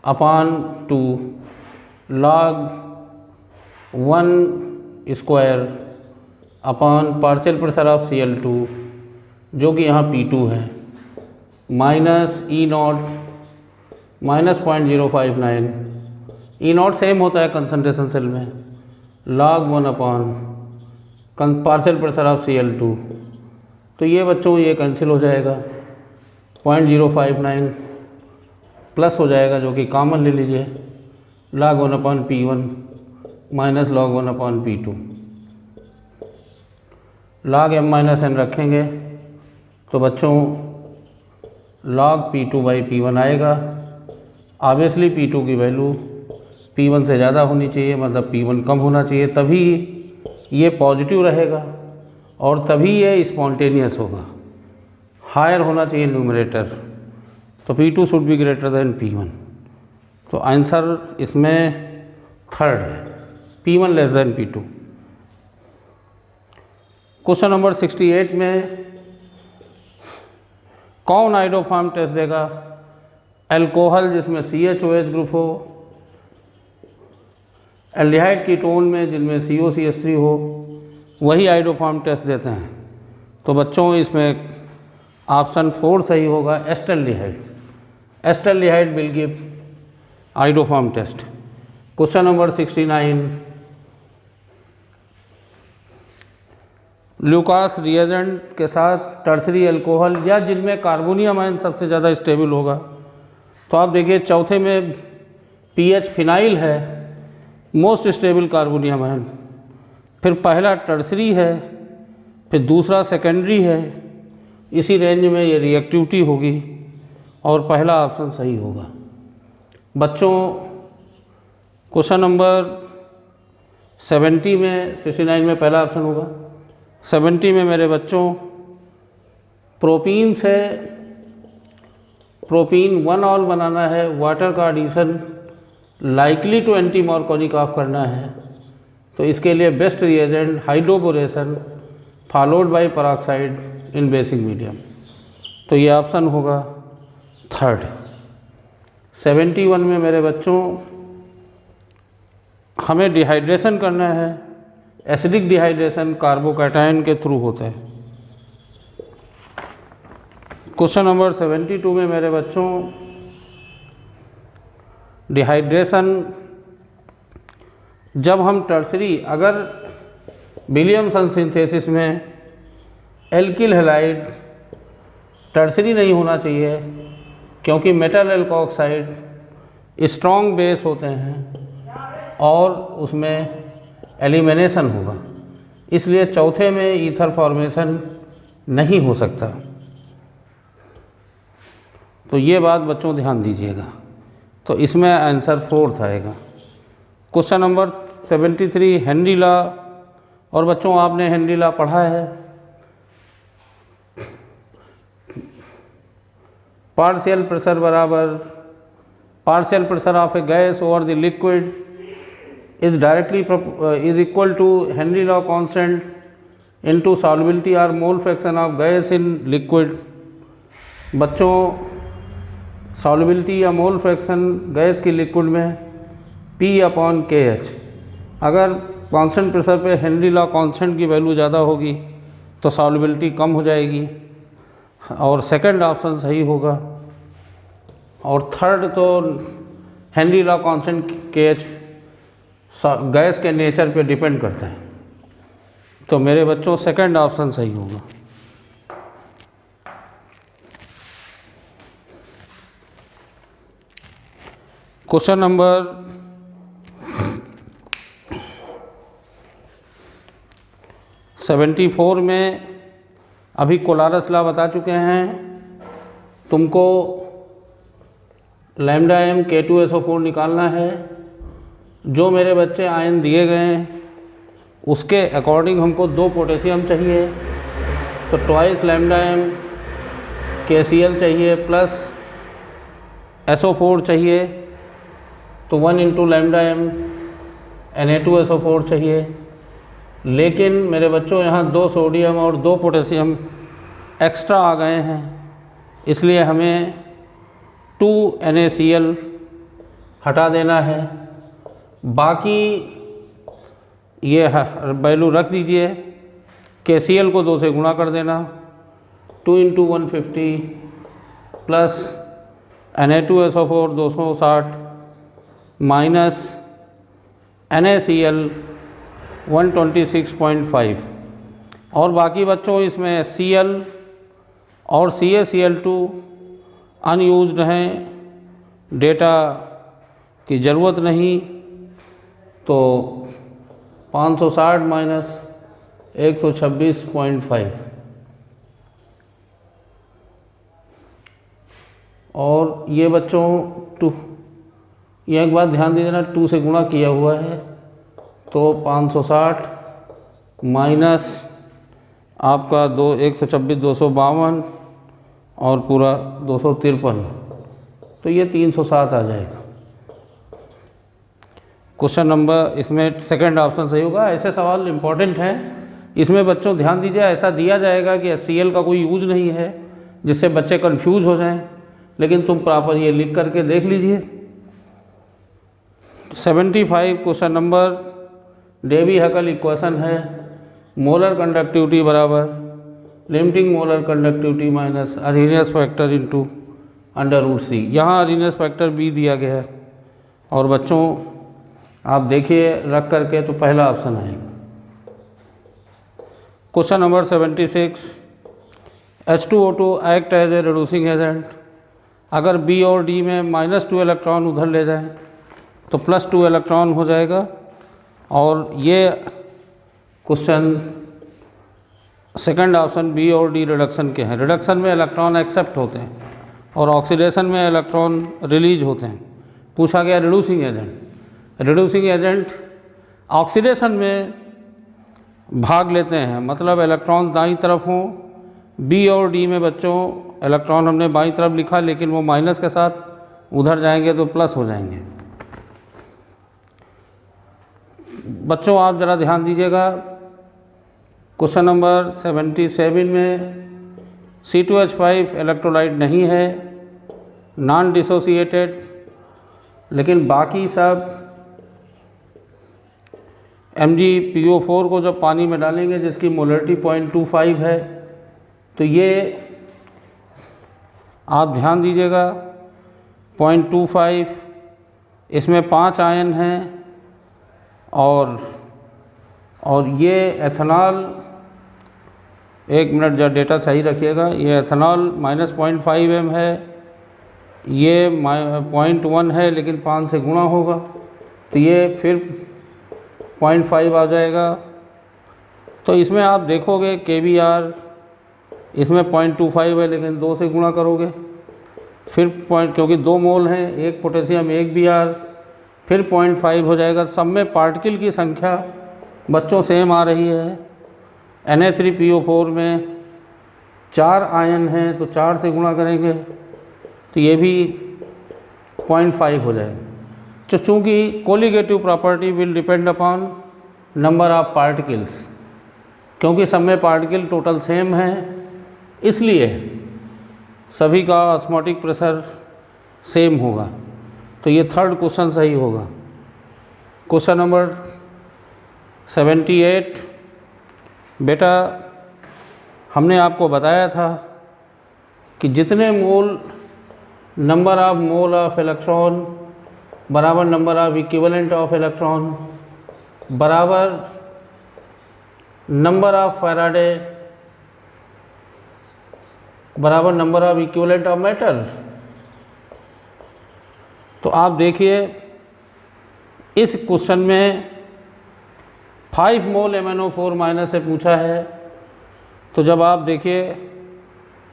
S1: upon 2 log 1 square upon partial pressure of Cl2 जो कि यहाँ P2 है, माइनस E0 -0.059, E0 सेम होता है कंसंट्रेशन सेल में, log 1 upon partial pressure of Cl2। तो ये बच्चों ये कैंसिल हो जाएगा, 0.059 प्लस हो जाएगा जो कि कॉमन ले लीजिए, log 1 अपान P1 माइनस log 1 अपान P2, log m - n रखेंगे तो बच्चों log P2/P1 आएगा। ऑब्वियसली P2 की वैल्यू P1 से ज़्यादा होनी चाहिए, मतलब P1 कम होना चाहिए, तभी ये पॉजिटिव रहेगा और तभी ये स्पॉन्टेनियस होगा। हायर होना चाहिए न्यूमरेटर, तो P2 should be greater than P1। तो आंसर इसमें थर्ड है, P1 less than P2। Question number 68 में कौन आइडोफॉर्म टेस्ट देगा? अल्कोहल जिसमें CHOH ग्रुप हो, एल्डिहाइड कीटोन में जिनमें COCH3 हो, वही आइडोफॉर्म टेस्ट देते हैं। तो बच्चों इसमें ऑप्शन 4 सही होगा, acetaldehyde. Acetaldehyde will give iodoform test. Question number 69, Lucas reagent के साथ टर्सरी अल्कोहल या जिनमें कार्बोनियम आयन सबसे ज़्यादा स्टेबल होगा। तो आप देखिए चौथे में पीएच फिनाइल है, मोस्ट स्टेबल कार्बोनियम आयन, फिर पहला टर्सरी है, फिर दूसरा सेकेंडरी है, इसी रेंज में ये रिएक्टिविटी होगी और पहला ऑप्शन सही होगा। बच्चों क्वेश्चन नंबर 70 में 69 में पहला ऑप्शन होगा। 70 में मेरे बच्चों प्रोपीन से प्रोपीन 1 ऑल बनाना है, वाटर का addition likely to anti Markovnikov of करना है, तो इसके लिए best reagent hydroboration followed by peroxide in basic medium, तो ये ऑप्शन होगा थर्ड। 71 में मेरे बच्चों हमें डिहाइड्रेशन करना है, एसिडिक डिहाइड्रेशन कार्बोकैटायन के थ्रू होता है। क्वेश्चन नंबर 72 में मेरे बच्चों डिहाइड्रेशन जब हम टर्सरी, अगर विलियमसन सिंथेसिस में एल्किल हैलाइड टर्सरी नहीं होना चाहिए क्योंकि मेटल एल्कोक्साइड स्ट्रॉन्ग बेस होते हैं और उसमें एलिमिनेशन होगा, इसलिए चौथे में ईथर फॉर्मेशन नहीं हो सकता। तो ये बात बच्चों ध्यान दीजिएगा, तो इसमें आंसर फोर्थ आएगा। क्वेश्चन नंबर 73 हेनरी लॉ, और बच्चों आपने हेनरी लॉ पढ़ा है। पार्शियल प्रेशर बराबर partial pressure of a gas over the liquid is directly is equal to Henry law constant into solubility और mole fraction of gas in liquid. बच्चों solubility या mole fraction gas की liquid में P/KH, अगर constant pressure पे Henry law constant की value ज़्यादा होगी तो सॉल्युबिलिटी कम हो जाएगी, और सेकंड ऑप्शन सही होगा। और थर्ड तो Henry law constant KH gas के नेचर पे डिपेंड करता है, तो मेरे बच्चों सेकंड ऑप्शन सही होगा। क्वेश्चन नंबर 74 में अभी कोलारस लॉ बता चुके हैं, तुमको लैम्डा m K2SO4 निकालना है। जो मेरे बच्चे आयन दिए गए हैं उसके अकॉर्डिंग हमको 2 पोटेशियम चाहिए, तो ट्वाइस लैम्डा m KCl चाहिए प्लस SO4 चाहिए, तो 1 इंटू लैम्डा m Na2SO4 चाहिए। लेकिन मेरे बच्चों यहाँ 2 सोडियम और 2 पोटेशियम एक्स्ट्रा आ गए हैं, इसलिए हमें 2 NaCl हटा देना है। बाकी ये वैल्यू रख दीजिए, KCl को 2 से गुणा कर देना, 2 into 150 plus Na2SO4 260 minus NaCl 126.5, और बाकी बच्चों इसमें Cl और CaCl2 अनयूज्ड हैं, डेटा की ज़रूरत नहीं, तो 560 माइनस 126.5, और ये बच्चों 2, ये एक बात ध्यान दे देना, 2 से गुणा किया हुआ है, तो 560 माइनस आपका 126 252 और पूरा 253, तो ये 307 आ जाएगा। क्वेश्चन नंबर इसमें सेकंड ऑप्शन सही होगा। ऐसे सवाल इम्पॉर्टेंट हैं, इसमें बच्चों ध्यान दीजिए, ऐसा दिया जाएगा कि HCl का कोई यूज नहीं है जिससे बच्चे कंफ्यूज हो जाएं, लेकिन तुम प्रॉपर ये लिख करके देख लीजिए। 75 क्वेश्चन नंबर डेवी हकल इक्वेशन है, मोलर कंडक्टिविटी बराबर limiting molar conductivity minus Arrhenius factor into √C। यहाँ अरेनियस फैक्टर B दिया गया है, और बच्चों आप देखिए रख करके तो पहला ऑप्शन आएगा। Question number 76 H2O2 act as a reducing agent, अगर B और D में -2 इलेक्ट्रॉन उधर ले जाएं तो +2 इलेक्ट्रॉन हो जाएगा, और ये क्वेश्चन सेकंड ऑप्शन B और D रिडक्शन के हैं। रिडक्शन में इलेक्ट्रॉन एक्सेप्ट होते हैं और ऑक्सीडेशन में इलेक्ट्रॉन रिलीज होते हैं, पूछा गया reducing agent. Reducing agent oxidation में भाग लेते हैं, मतलब इलेक्ट्रॉन दाईं तरफ हों। बी और डी में बच्चों इलेक्ट्रॉन हमने बाईं तरफ लिखा, लेकिन वो माइनस के साथ उधर जाएंगे तो प्लस हो जाएंगे। बच्चों आप ज़रा ध्यान दीजिएगा, क्वेश्चन नंबर 77 में C2H5 इलेक्ट्रोलाइट नहीं है, नॉन डिसोसिएटेड, लेकिन बाकी सब MgPO4 को जब पानी में डालेंगे जिसकी मोलरिटी 0.25 है, तो ये आप ध्यान दीजिएगा 0.25, इसमें 5 आयन हैं और ये एथेनॉल, एक मिनट जब डेटा सही रखिएगा, ये एथेनॉल -0.5 m है, ये 0.1 है लेकिन 5 से गुणा होगा तो ये फिर 0.5 आ जाएगा। तो इसमें आप देखोगे KBr इसमें 0.25 है लेकिन 2 से गुणा करोगे फिर क्योंकि 2 मोल हैं, एक पोटेशियम एक Br, फिर 0.5 हो जाएगा। सब में पार्टिकल की संख्या बच्चों सेम आ रही है। Na3PO4 में 4 आयन हैं तो 4 से गुणा करेंगे तो ये भी 0.5 हो जाएगा। तो चूँकि colligative property will depend upon number of particles, क्योंकि सब में पार्टिकल टोटल सेम है, इसलिए सभी का ऑस्मोटिक प्रेशर सेम होगा। तो ये थर्ड क्वेश्चन सही होगा। क्वेश्चन नंबर 78, बेटा हमने आपको बताया था कि जितने mole number of mole of electron बराबर number of equivalent of electron बराबर नंबर ऑफ फैराडे बराबर number of equivalent of matter. तो आप देखिए इस क्वेश्चन में 5 मोल MnO4 माइनस से पूछा है। तो जब आप देखिए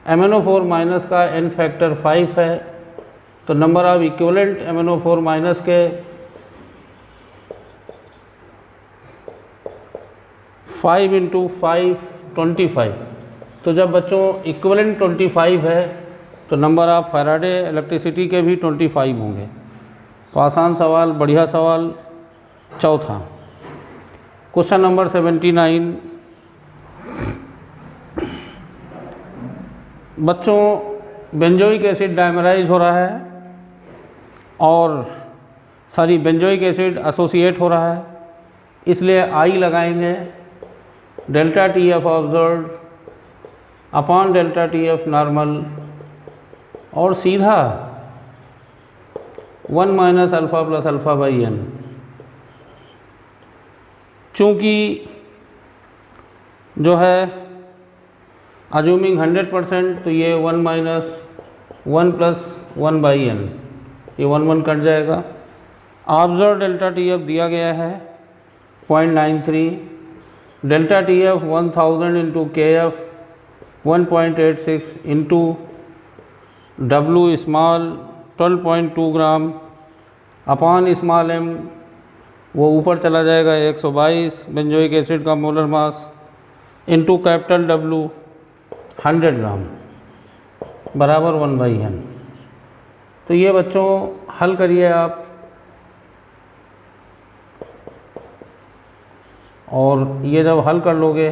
S1: MnO4 माइनस का n फैक्टर 5 है तो number of equivalent MnO4 minus के 5 × 5 25। तो जब बच्चों इक्विवेलेंट 25 है तो नंबर ऑफ फैराडे इलेक्ट्रिसिटी के भी 25 होंगे। तो आसान सवाल, बढ़िया सवाल। चौथा क्वेश्चन नंबर 79, बच्चों बेंजोइक एसिड डायमराइज हो रहा है और बेंजोइक एसिड एसोसिएट हो रहा है, इसलिए I लगाएंगे delta TF observed upon delta TF normal और सीधा 1 - अल्फ़ा + α/n। चूँकि जो है अज्यूमिंग 100% तो ये 1 - 1 + 1/n, ये 1 1 कट जाएगा। ऑब्जर्व डेल्टा TF दिया गया है 0.93, delta TF 1000 × KF 1.86 into W small 12.2 ग्राम अपॉन स्मॉल m, वो ऊपर चला जाएगा 122 बेंजोइक एसिड का molar mass into capital W 100 ग्राम बराबर 1/n। तो ये बच्चों हल करिए आप, और ये जब हल कर लोगे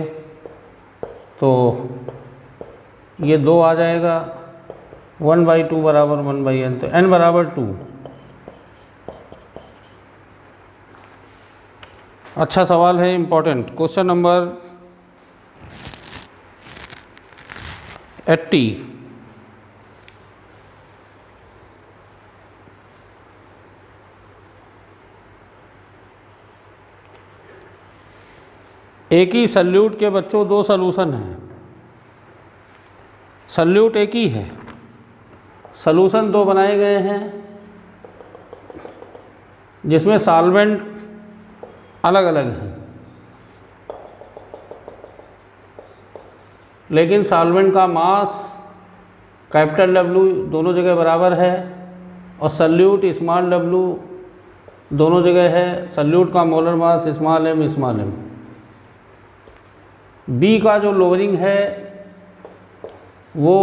S1: तो ये 2 आ जाएगा, 1/2 बराबर 1/n, तो n बराबर 2। अच्छा सवाल है, इम्पोर्टेंट। क्वेश्चन नंबर 80, एक ही सल्यूट के बच्चों 2 सॉल्यूशन हैं। सल्यूट एक ही है, सॉल्यूशन 2 बनाए गए हैं जिसमें सॉल्वेंट अलग अलग हैं, लेकिन सॉल्वेंट का मास कैपिटल W दोनों जगह बराबर है और सल्यूट स्मॉल w दोनों जगह है। सल्यूट का molar mass small m small m। B का जो लोअरिंग है वो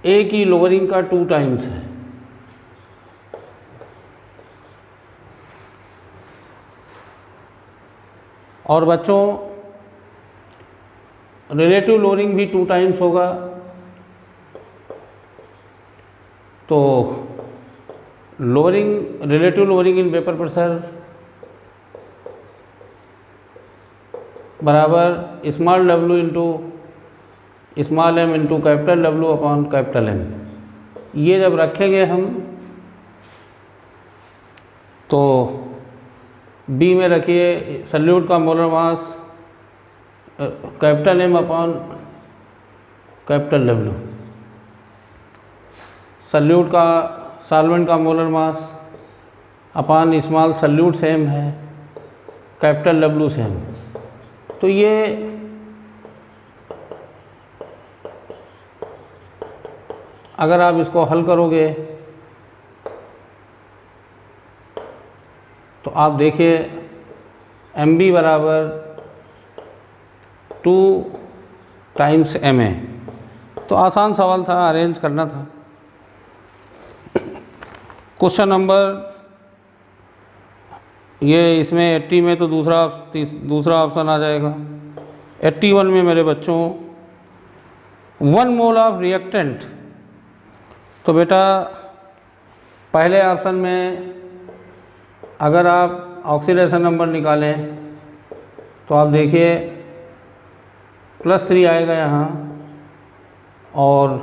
S1: ए की लोअरिंग का 2 टाइम्स है। और बच्चों रिलेटिव लोअरिंग भी 2 टाइम्स होगा। तो lowering relative lowering in vapour pressure बराबर small w into small m into capital W upon capital M। ये जब रखेंगे हम तो बी में रखिए सल्यूट का molar mass capital M upon capital W। Solute का सॉल्वेंट का molar mass upon small solute same है, कैपिटल W सेम। तो ये अगर आप इसको हल करोगे तो आप देखिए MB बराबर 2 टाइम्स MA। तो आसान सवाल था, अरेंज करना था। क्वेश्चन नंबर ये इसमें 80 में तो दूसरा ऑप्शन आ जाएगा। 81 में मेरे बच्चों 1 मोल ऑफ रिएक्टेंट। तो बेटा पहले ऑप्शन में अगर आप ऑक्सीडेशन नंबर निकालें तो आप देखिए +3 आएगा यहाँ, और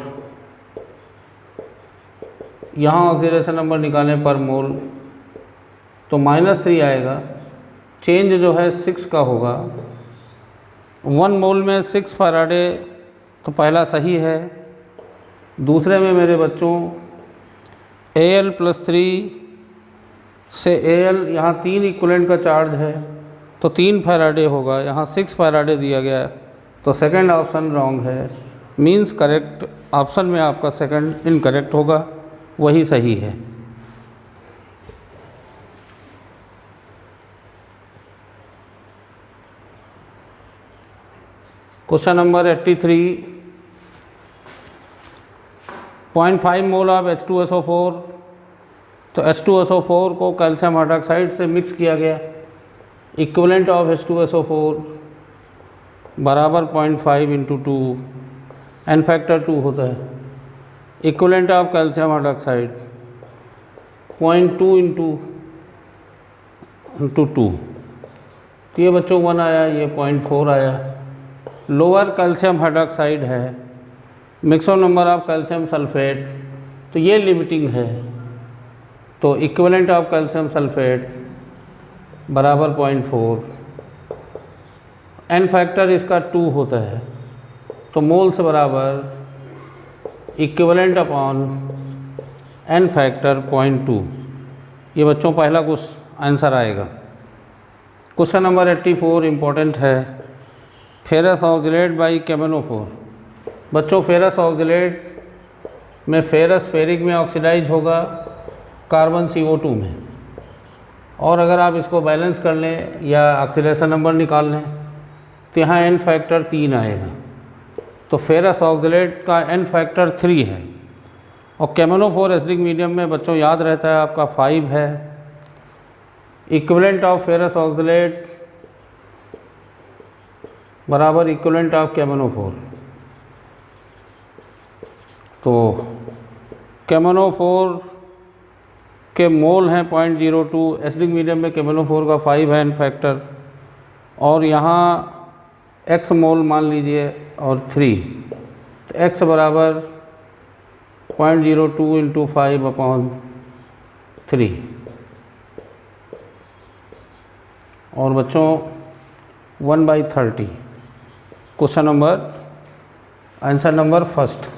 S1: यहाँ ऑक्सीडेशन नंबर निकालें पर मोल तो -3 आएगा। चेंज जो है 6 का होगा। 1 मोल में 6 फैराडे, तो पहला सही है। दूसरे में मेरे बच्चों Al + 3 से Al यहाँ 3 इक्विवेलेंट का चार्ज है तो 3 फैराडे होगा। यहाँ 6 फैराडे दिया गया है तो सेकंड ऑप्शन रॉन्ग है। मींस करेक्ट ऑप्शन में आपका सेकंड इनकरेक्ट होगा, वही सही है। Question number 83 0.5 mole of H2SO4। तो H2SO4 को कैल्शियम हाइड्रॉक्साइड से मिक्स किया गया। इक्विवेलेंट ऑफ H2SO4 बराबर 0.5 इंटू 2, एन फैक्टर 2 होता है। Equivalent of calcium hydroxide 0.2 into 2। तो ये बच्चों 1 आया, ये 0.4 आया। लोअर कैल्शियम हाइड्रॉक्साइड है, maximum number of calcium sulphate, तो ये लिमिटिंग है। तो इक्विवेलेंट ऑफ कैल्शियम सल्फेट बराबर 0.4, एन फैक्टर इसका 2 होता है। तो मोल्स बराबर इक्विवेलेंट अपॉन एन फैक्टर 0.2। ये बच्चों पहला कुछ आंसर आएगा। क्वेश्चन नंबर 84 इम्पोर्टेंट है। फेरस ऑक्जेलेट बाई केमेनोफोर। बच्चों फेरस ऑक्जेलेट में फेरस फेरिक में ऑक्सीडाइज होगा कार्बन CO2 में। और अगर आप इसको बैलेंस कर लें या ऑक्सीडेशन नंबर निकाल लें तो यहाँ एन फैक्टर 3 आएगा। तो फेरस ऑक्जेलेट का एन फैक्टर 3 है। और केमेनोफोर एसिडिक मीडियम में बच्चों याद रहता है आपका 5 है। इक्विवेलेंट ऑफ फेरस ऑक्जेलेट बराबर इक्विवेलेंट ऑफ केमेनोफोर। तो केमेनोफोर के मोल हैं 0.02। एसिडिक मीडियम में केमेनोफोर का 5 है एन फैक्टर, और यहाँ x मोल मान लीजिए और 3। तो x बराबर 0.02 इंटू 5 अपॉन 3। और बच्चों 1/30। Question number answer number first.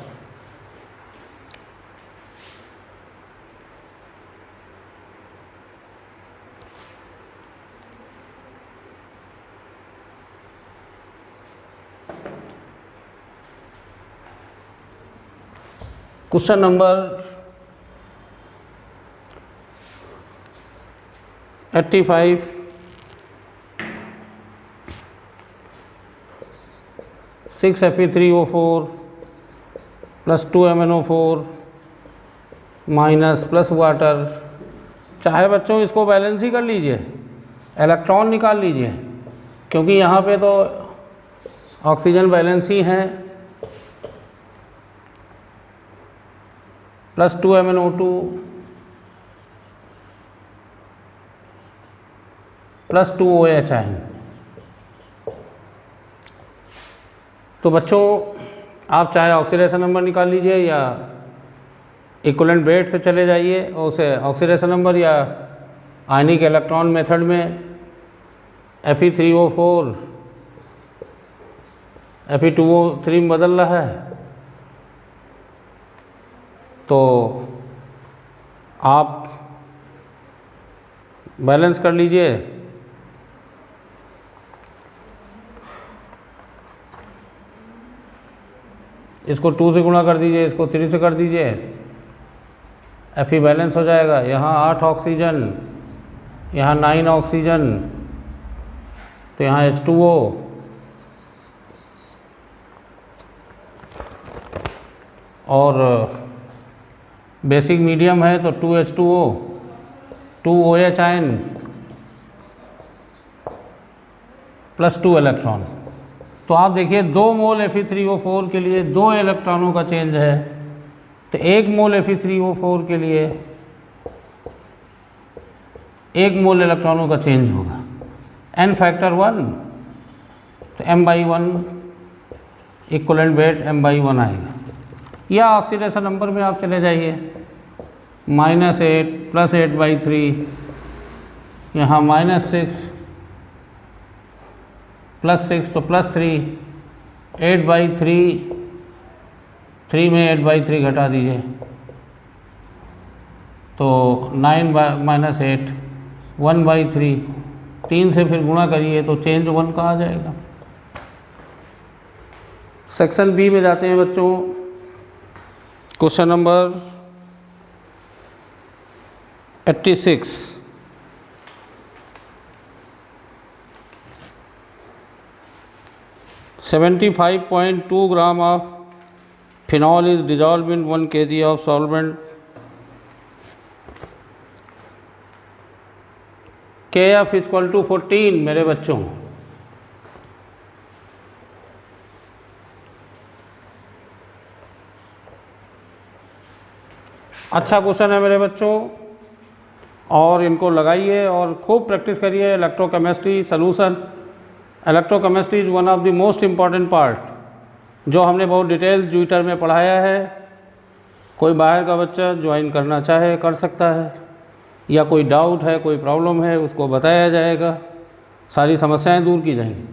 S1: Question number 85 6 Fe3O4 plus 2 MnO4 minus plus water. चाहे बच्चों इसको बैलेंस ही कर लीजिए, इलेक्ट्रॉन निकाल लीजिए, क्योंकि यहाँ पे तो ऑक्सीजन बैलेंस ही है। प्लस 2 MnO2 प्लस 2 OH आएंगे। तो बच्चों आप चाहे ऑक्सीडेशन नंबर निकाल लीजिए या इक्विवेलेंट वेट से चले जाइए और उसे ऑक्सीडेशन नंबर या आयनिक इलेक्ट्रॉन मेथड में Fe3O4 Fe2O3 में बदल रहा है, तो आप बैलेंस कर लीजिए। इसको 2 से गुणा कर दीजिए, इसको 3 से कर दीजिए, Fe बैलेंस हो जाएगा। यहाँ 8 ऑक्सीजन, यहाँ 9 ऑक्सीजन, तो यहाँ H2O, और बेसिक मीडियम है तो 2H2O, 2 OH ion plus 2 electron. तो आप देखिए 2 मोल Fe3O4 के लिए 2 इलेक्ट्रॉनों का चेंज है, तो 1 मोल Fe3O4 के लिए 1 मोल इलेक्ट्रॉनों का चेंज होगा। n फैक्टर 1, तो m/1 इक्विवेलेंट वेट m/1 आएगा। या ऑक्सीडेशन नंबर में आप चले जाइए, -8 प्लस 8/3, यहाँ -6 प्लस 6 तो +3, 8/3, 3 में 8/3 घटा दीजिए तो 9 - 8 1/3, 3 से फिर गुणा करिए तो चेंज 1 का आ जाएगा। सेक्शन बी में जाते हैं बच्चों। Question number 86। $75.2 grams of phenol is dissolved in 1 kg of solvent Kf = 14। मेरे बच्चों अच्छा क्वेश्चन है मेरे बच्चों, और इनको लगाइए और खूब प्रैक्टिस करिए। Electrochemistry solution, electrochemistry is one of the most important part, जो हमने बहुत डिटेल ज्यूटर में पढ़ाया है। कोई बाहर का बच्चा ज्वाइन करना चाहे कर सकता है, या कोई डाउट है, कोई प्रॉब्लम है, उसको बताया जाएगा, सारी समस्याएं दूर की जाएंगी।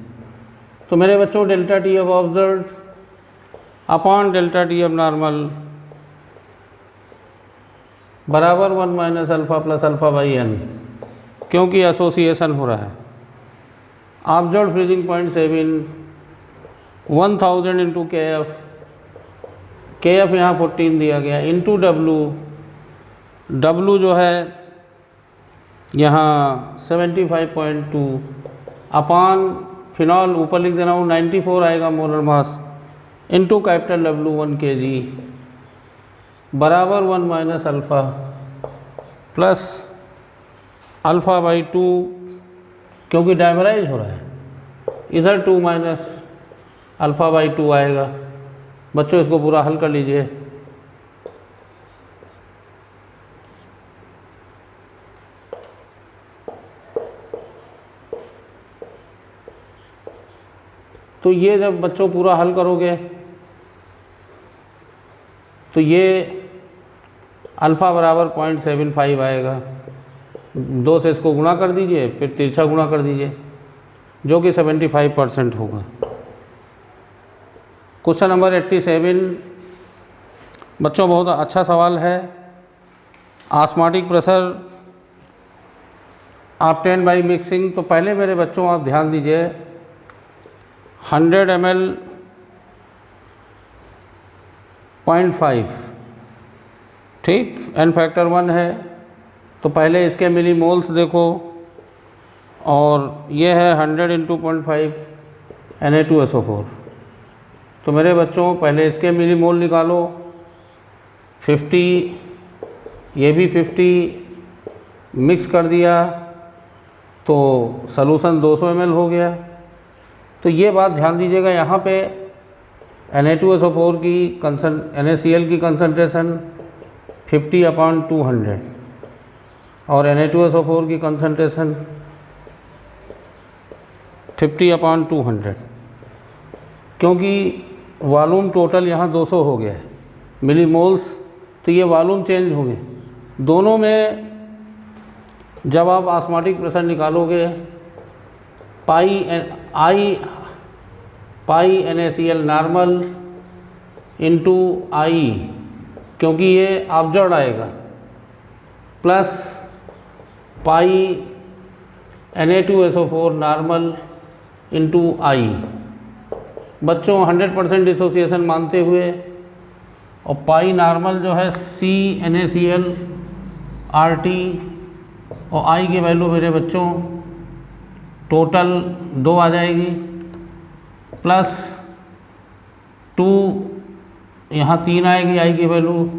S1: तो मेरे बच्चों डेल्टा टी अब ऑब्जर्व अपॉन डेल्टा टी अब नॉर्मल बराबर 1 - अल्फ़ा प्लस अल्फ़ा/n, क्योंकि एसोसिएशन हो रहा है। Observe freezing point 7 1000 into Kf यहाँ 14 दिया गया, इंटू W जो है यहाँ 75.2 अपॉन फिनॉल ऊपर लिख दे रहा हूँ 94 आएगा molar mass, into capital W 1 kg बराबर 1 - अल्फ़ा प्लस अल्फ़ा/2, क्योंकि डायमराइज हो रहा है, इधर 2 - अल्फ़ा/2 आएगा। बच्चों इसको पूरा हल कर लीजिए। तो ये जब बच्चों पूरा हल करोगे तो ये अल्फ़ा बराबर 0.75 आएगा। 2 से इसको गुणा कर दीजिए, फिर तिरछा गुणा कर दीजिए, जो कि 75% होगा। क्वेश्चन नंबर 87 बच्चों बहुत अच्छा सवाल है। Osmotic pressure obtain by mixing. तो पहले मेरे बच्चों आप ध्यान दीजिए, 100 ml 0.5, ठीक, n फैक्टर 1 है। तो पहले इसके मिलीमोल्स देखो, और ये है 100 × 0.5 Na2SO4। तो मेरे बच्चों पहले इसके मिलीमोल निकालो, 50, ये भी 50 मिक्स कर दिया तो सॉल्यूशन 200 ml हो गया। तो ये बात ध्यान दीजिएगा, यहाँ पे Na2SO4 की NaCl की कंसंट्रेशन 50/200 और Na2SO4 की कंसंट्रेशन 50/200, क्योंकि वॉल्यूम टोटल यहाँ 200 हो गया है मिलीमोल्स, तो ये वॉल्यूम चेंज होंगे दोनों में। जब आप ऑस्मोटिक प्रेशर निकालोगे पाई NaCl नॉर्मल इंटू I, क्योंकि ये ऑब्जर्व आएगा, plus pi Na2SO4 normal into I। बच्चों 100% डिसोसिएशन मानते हुए, और पाई नॉर्मल जो है CNaCl RT और I की वैल्यू मेरे बच्चों टोटल 2 आ जाएगी, प्लस 2 यहाँ 3 आएगी I की value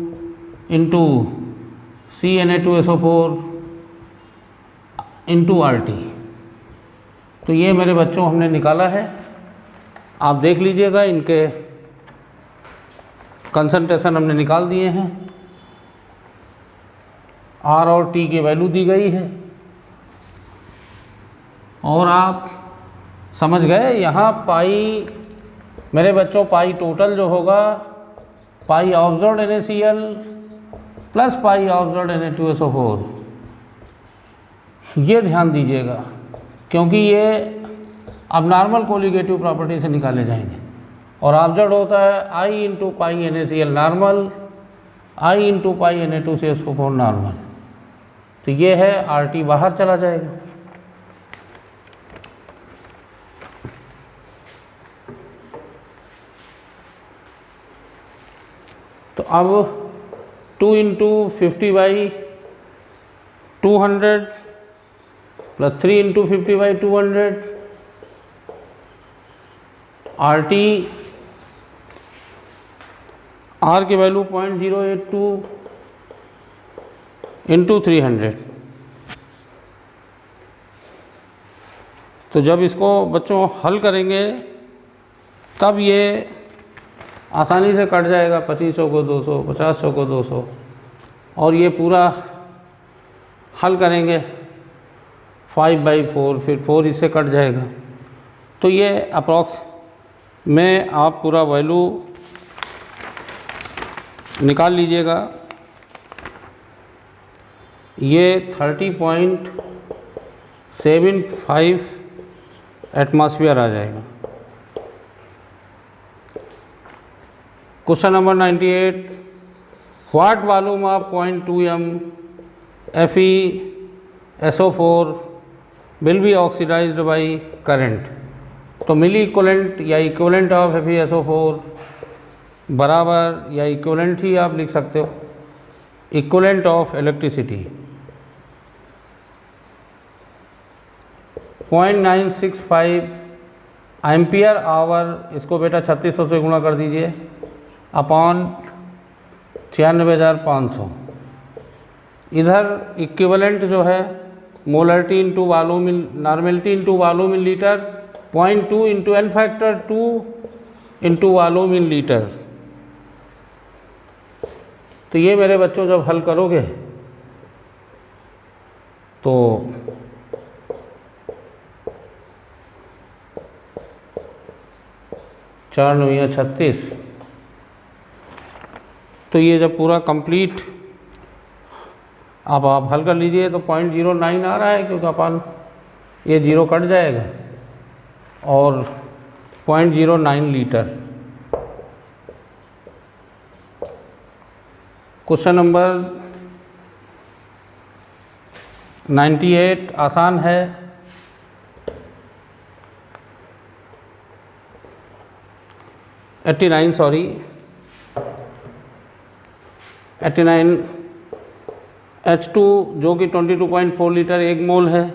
S1: into CNa2SO4 into RT। तो ये मेरे बच्चों हमने निकाला है, आप देख लीजिएगा, इनके कंसंट्रेशन हमने निकाल दिए हैं, R और T की वैल्यू दी गई है, और आप समझ गए। यहाँ पाई मेरे बच्चों, पाई टोटल जो होगा pi observed NaCl plus pi observed Na2SO4, ये ध्यान दीजिएगा, क्योंकि ये अब नॉर्मल कोलिगेटिव प्रॉपर्टी से निकाले जाएंगे। और ऑब्जर्व होता है I into pi NaCl normal, I into pi Na2SO4 normal, तो ये है RT बाहर चला जाएगा। तो अब 2 into 50/200 plus 3 into 50/200 RT, R की वैल्यू 0.082 इंटू 300। तो जब इसको बच्चों हल करेंगे तब ये आसानी से कट जाएगा, 2500 को 200, 5000 को 200, और ये पूरा हल करेंगे 5/4, फिर 4 इससे कट जाएगा। तो ये अप्रॉक्स में आप पूरा वैल्यू निकाल लीजिएगा, ये 30.75 एटमॉस्फेयर आ जाएगा। Question number 98, what volume of 0.2 m FeSO4 will be oxidised by current. तो मिली इक्वलेंट या इक्वलेंट ऑफ FeSO4 बराबर या इक्वलेंट ही आप लिख सकते हो, equivalent of electricity 0.965 ampere hour, इसको बेटा 3600 से गुणा कर दीजिए अपॉन 96,500। इधर इक्विवेलेंट जो है molarity into volume in normality into volume in litre, 0.2 into L factor 2 into volume in litre. तो ये मेरे बच्चों जब हल करोगे तो चार 9 36, तो ये जब पूरा कंप्लीट अब आप हल कर लीजिए तो 0.09 आ रहा है, क्योंकि अपन ये 0 कट जाएगा, और 0.09 लीटर। क्वेश्चन नंबर 98 आसान है। सॉरी 89 H2 जो कि 22.4 लीटर 1 मोल है,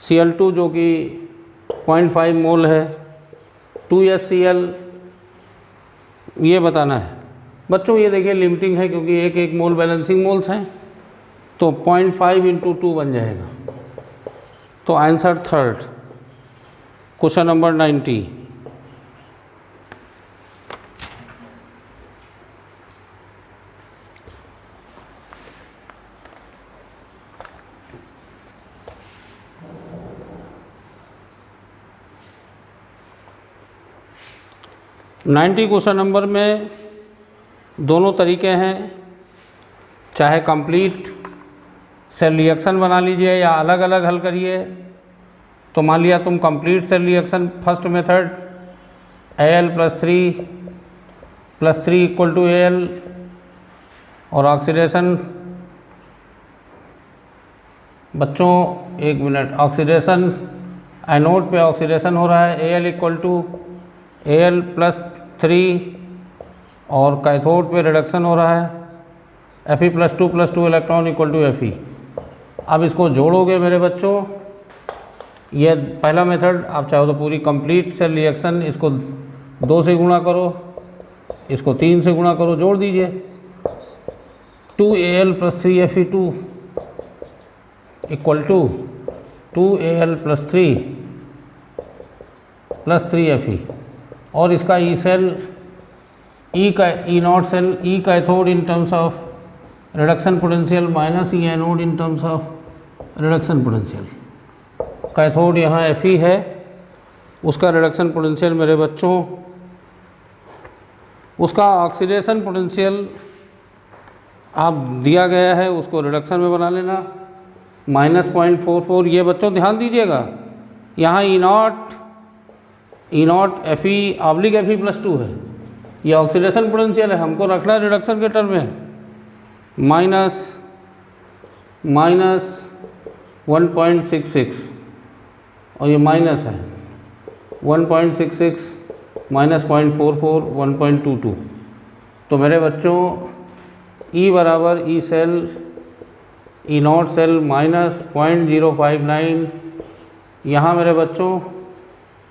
S1: Cl2 जो कि 0.5 मोल है, 2HCl ये बताना है बच्चों। ये देखिए लिमिटिंग है क्योंकि एक एक मोल बैलेंसिंग मोल्स हैं, तो 0.5 × 2 बन जाएगा। तो answer third, question number 90। Question number में दोनों तरीके हैं, चाहे कंप्लीट सेल रिएक्शन बना लीजिए या अलग अलग हल करिए। तो मान लिया तुम complete cell reaction first method Al+3 + 3 = Al और ऑक्सीडेशन, बच्चों एक मिनट, ऑक्सीडेशन एनोड पे ऑक्सीडेशन हो रहा है, Al = Al+3 और कैथोड पे रिडक्शन हो रहा है Fe+2+2 इलेक्ट्रॉन = Fe। अब इसको जोड़ोगे मेरे बच्चों, ये पहला मेथड, आप चाहो तो पूरी कंप्लीट सेल रिएक्शन इसको 2 से गुणा करो, इसको 3 से गुणा करो, जोड़ दीजिए। 2Al+3 Fe2 = 2Al+3 + 3 Fe और इसका E cell, E naught cell, E cathode in terms of reduction potential minus E anode in terms of reduction potential. Cathode यहाँ Fe है, उसका रिडक्शन पोटेंशियल मेरे बच्चों, उसका ऑक्सीडेशन पोटेंशियल आप दिया गया है, उसको रिडक्शन में बना लेना, -0.44। ये बच्चों ध्यान दीजिएगा, यहाँ ई नॉट Fe/Fe+2 है, ये ऑक्सीडेशन पोटेंशियल है, हमको रखना है रिडक्शन के टर्म में, -1.66 और ये माइनस है 1.66 -0.44 1.22। तो मेरे बच्चों E बराबर E cell, E naught cell -0.059, यहाँ मेरे बच्चों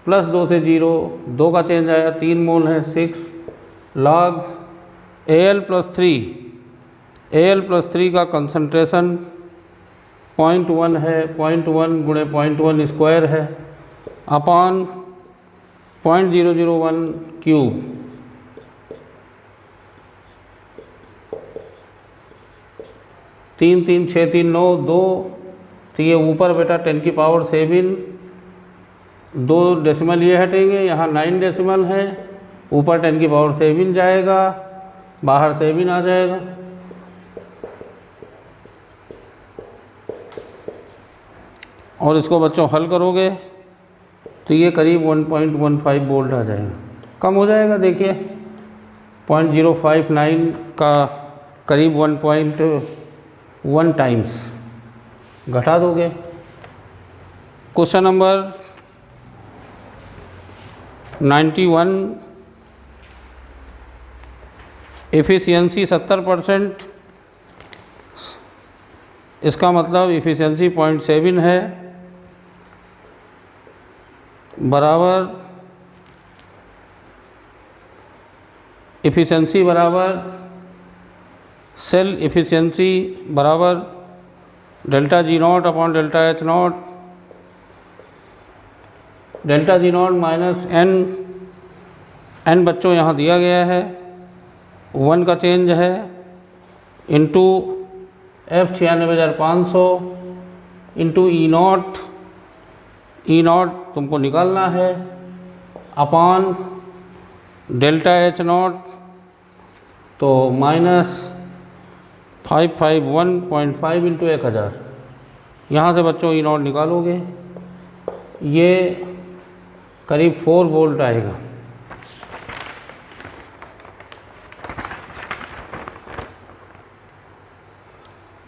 S1: +2 से 0, 2 का चेंज आया, 3 मोल है, 6 log Al+3 का कंसंट्रेशन 0.1 है, 0.1 × 0.1 स्क्वायर है अपॉन 0.001 क्यूब। तीन 6 3 9 2, तो ये ऊपर बेटा 10⁷, 2 डेसिमल ये हटेंगे, यहाँ 9 डेसिमल है, ऊपर 10⁷ जाएगा, बाहर 7 आ जाएगा। और इसको बच्चों हल करोगे तो ये करीब 1.15 वोल्ट आ जाएगा, कम हो जाएगा। देखिए 0.059 का करीब 1.1 टाइम्स घटा दोगे। क्वेश्चन नंबर 91, एफिशिएंसी 70%, इसका मतलब एफिशिएंसी 0.7 है, बराबर एफिशिएंसी बराबर सेल एफिशिएंसी बराबर ΔG0 upon ΔH0, ΔG0 minus n बच्चों यहाँ दिया गया है, 1 का चेंज है, इंटू F96500 इंटू E0 तुमको निकालना है, अपॉन ΔH0, तो -551.5 इंटू 1000। यहाँ से बच्चों E0 निकालोगे, ये करीब 4 वोल्ट आएगा।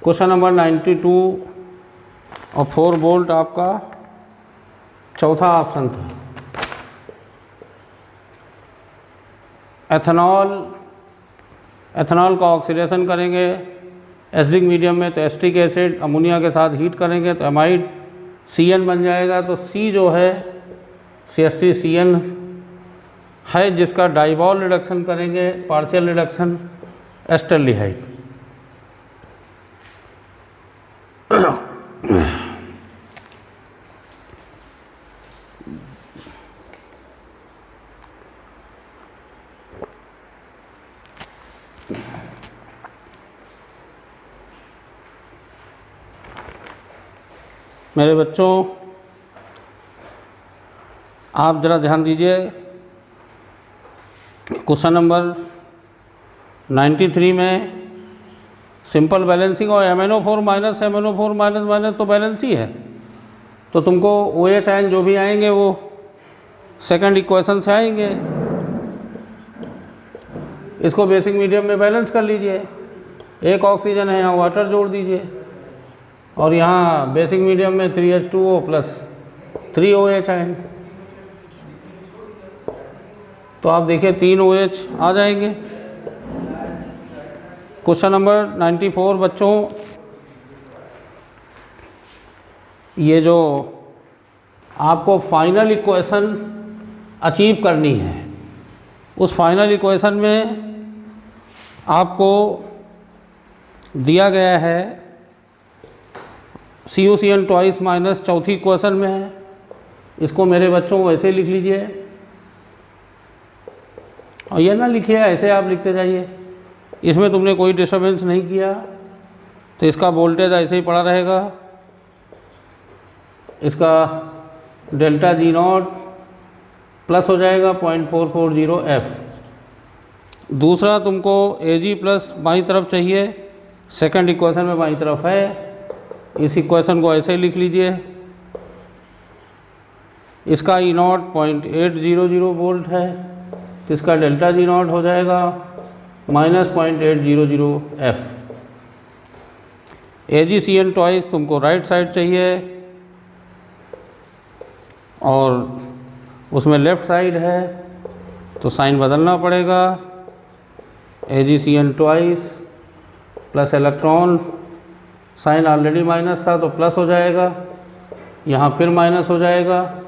S1: क्वेश्चन नंबर 92 और 4 वोल्ट आपका चौथा ऑप्शन था। एथेनॉल का ऑक्सीडेशन करेंगे एसिडिक मीडियम में, तो एसिटिक एसिड अमोनिया के साथ हीट करेंगे तो एमाइड Cn बन जाएगा। तो C जो है CH3Cn है, जिसका डाइबॉल रिडक्शन करेंगे, पार्शियल रिडक्शन एस्टल्डिहाइड। मेरे बच्चों, आप ज़रा ध्यान दीजिए, क्वेश्चन नंबर 93 में सिंपल बैलेंसिंग और MnO4 minus MnO4 minus minus तो बैलेंस ही है। तो तुमको OH आयन जो भी आएंगे वो सेकंड इक्वेशन से आएंगे। इसको बेसिक मीडियम में बैलेंस कर लीजिए। एक ऑक्सीजन है, यहाँ वाटर जोड़ दीजिए, और यहाँ बेसिक मीडियम में 3H2O प्लस 3OH आयन। तो आप देखिए 3 OH आ जाएंगे। क्वेश्चन नंबर 94 बच्चों, ये जो आपको फाइनल इक्वेशन अचीव करनी है, उस फाइनल इक्वेशन में आपको दिया गया है CuCl ट्वाइस माइनस चौथी इक्वेशन में है। इसको मेरे बच्चों वैसे लिख लीजिए, और ये ना लिखिए, ऐसे आप लिखते जाइए। इसमें तुमने कोई डिस्टर्बेंस नहीं किया, तो इसका वोल्टेज ऐसे ही पड़ा रहेगा। इसका डेल्टा G0 प्लस हो जाएगा 0.440 F। दूसरा तुमको Ag प्लस बाईं तरफ चाहिए, सेकंड इक्वेशन में बाईं तरफ है। इस इक्वेशन को ऐसे ही लिख लीजिए। इसका E0 0.800 वोल्ट है, तो इसका डेल्टा G0 हो जाएगा माइनस 0.800 F। AgCl ट्वाइस तुमको राइट साइड चाहिए, और उसमें लेफ़्ट साइड है, तो साइन बदलना पड़ेगा। AgCl twice plus electron, sign already minus था तो प्लस हो जाएगा, यहाँ फिर माइनस हो जाएगा,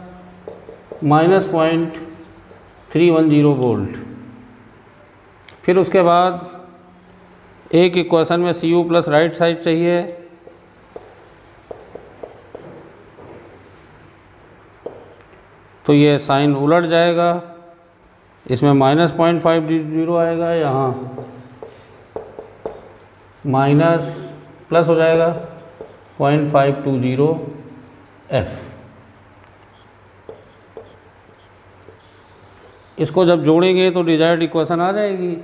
S1: माइनस 0.310 वोल्ट। फिर उसके बाद एक इक्वेशन में Cu प्लस राइट साइड चाहिए, तो ये साइन उलट जाएगा, इसमें माइनस 0.50 आएगा, यहाँ माइनस प्लस हो जाएगा 0.520 F। इसको जब जोड़ेंगे तो डिजायर्ड इक्वेशन आ जाएगी।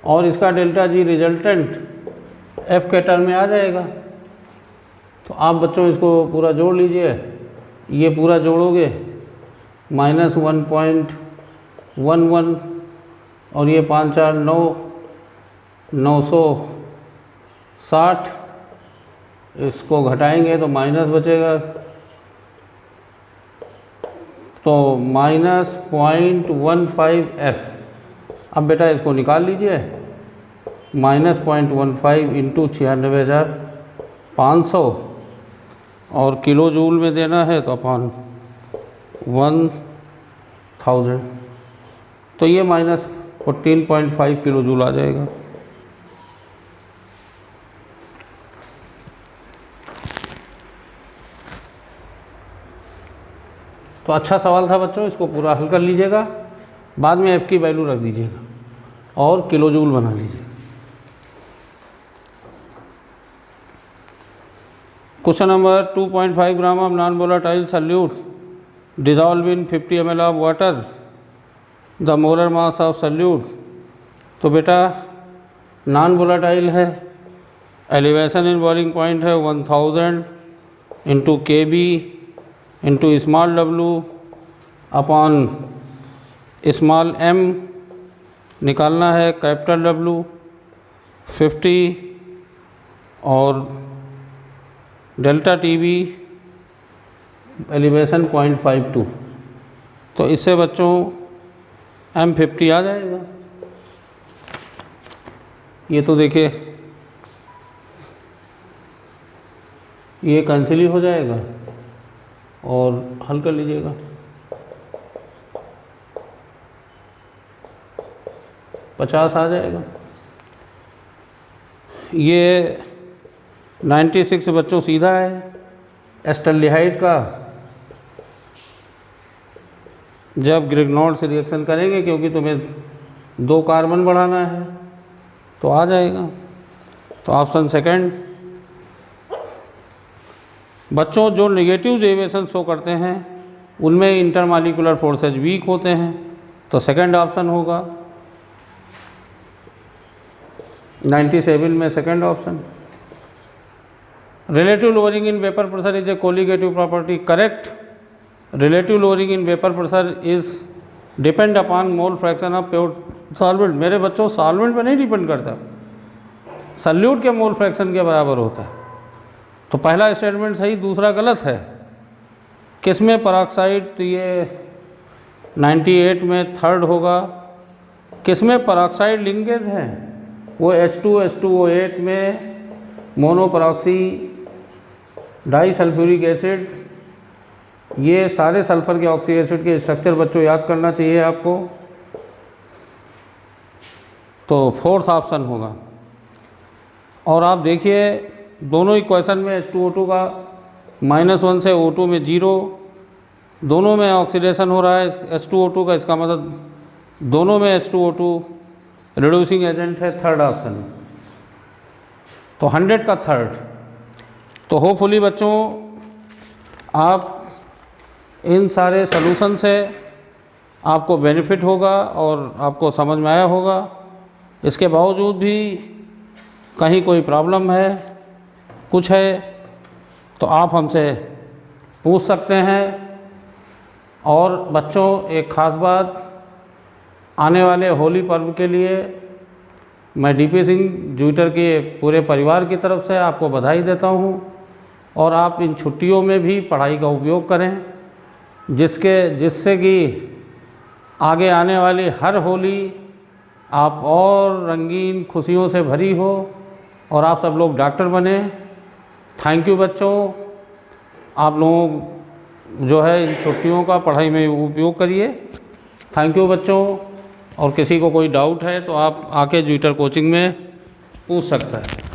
S1: और इसका डेल्टा G रिजल्टेंट F के टर्म में आ जाएगा। तो आप बच्चों इसको पूरा जोड़ लीजिए। ये पूरा जोड़ोगे माइनस 1.11, और ये 5 4 9 960, इसको घटाएंगे तो माइनस बचेगा, तो माइनस 0.15 F। अब बेटा इसको निकाल लीजिए, माइनस 0.15 इंटू 96,500, और किलो जूल में देना है तो अपॉन 1000, तो ये माइनस 14.5 किलो जूल आ जाएगा। तो अच्छा सवाल था बच्चों, इसको पूरा हल कर लीजिएगा। बाद में F की वैल्यू रख दीजिएगा और किलो जूल बना लीजिएगा। Question number 2.5 gram of non volatile solute dissolve in 50 ml of water, the molar mass of solute. तो बेटा नॉन वोलेटाइल है, एलिवेशन इन बॉइलिंग पॉइंट है 1000 into KB into small w अपॉन स्मॉल m, निकालना है capital W 50, और delta TB elevation 0.52। तो इससे बच्चों M50 आ जाएगा। ये तो देखिए ये कैंसिल ही हो जाएगा और हल कर लीजिएगा। $50 आ जाएगा। ये 96 बच्चों सीधा है। एस्टल्डिहाइड का जब ग्रिग्नॉल्ड से रिएक्शन करेंगे, क्योंकि तुम्हें 2 कार्बन बढ़ाना है, तो आ जाएगा। तो ऑप्शन सेकंड। बच्चों जो नेगेटिव डेविएशन शो करते हैं उनमें इंटरमॉलिक्यूलर फोर्सेज वीक होते हैं, तो सेकंड ऑप्शन होगा। 97 में second option. Relative lowering in vapour pressure is a colligative property. Correct. Relative lowering in vapour pressure is depend upon mole fraction of pure solvent. मेरे बच्चों सॉल्वेंट पे नहीं depend करता, सल्यूट के मोल फ्रैक्शन के बराबर होता है। तो पहला स्टेटमेंट सही, दूसरा गलत है। किसमें पेरोक्साइड, तो ये 98 में थर्ड होगा। किसमें पेरोक्साइड लिंकेज है, वो H2SO8 में मोनोपेरोक्सी डाइसल्फ्यूरिक एसिड। ये सारे सल्फर के ऑक्सी एसिड के स्ट्रक्चर बच्चों याद करना चाहिए आपको। तो फोर्थ ऑप्शन होगा। और आप देखिए दोनों इक्वेशन में H2O2 का -1 से O2 में 0, दोनों में ऑक्सीडेशन हो रहा है H2O2 का। इसका मतलब दोनों में H2O2 रिड्यूसिंग एजेंट है। थर्ड ऑप्शन, तो 100 का थर्ड। तो होपफुली बच्चों आप इन सारे सॉल्यूशन से आपको बेनिफिट होगा और आपको समझ में आया होगा। इसके बावजूद भी कहीं कोई प्रॉब्लम है, कुछ है, तो आप हमसे पूछ सकते हैं। और बच्चों एक ख़ास बात, आने वाले होली पर्व के लिए मैं DP सिंह ज्यूटर के पूरे परिवार की तरफ से आपको बधाई देता हूँ। और आप इन छुट्टियों में भी पढ़ाई का उपयोग करें, जिससे कि आगे आने वाली हर होली आप और रंगीन खुशियों से भरी हो और आप सब लोग डॉक्टर बने। थैंक यू बच्चों। आप लोग जो है इन छुट्टियों का पढ़ाई में उपयोग करिए। थैंक यू बच्चों। और किसी को कोई डाउट है तो आप आके ज्यूटर कोचिंग में पूछ सकता है।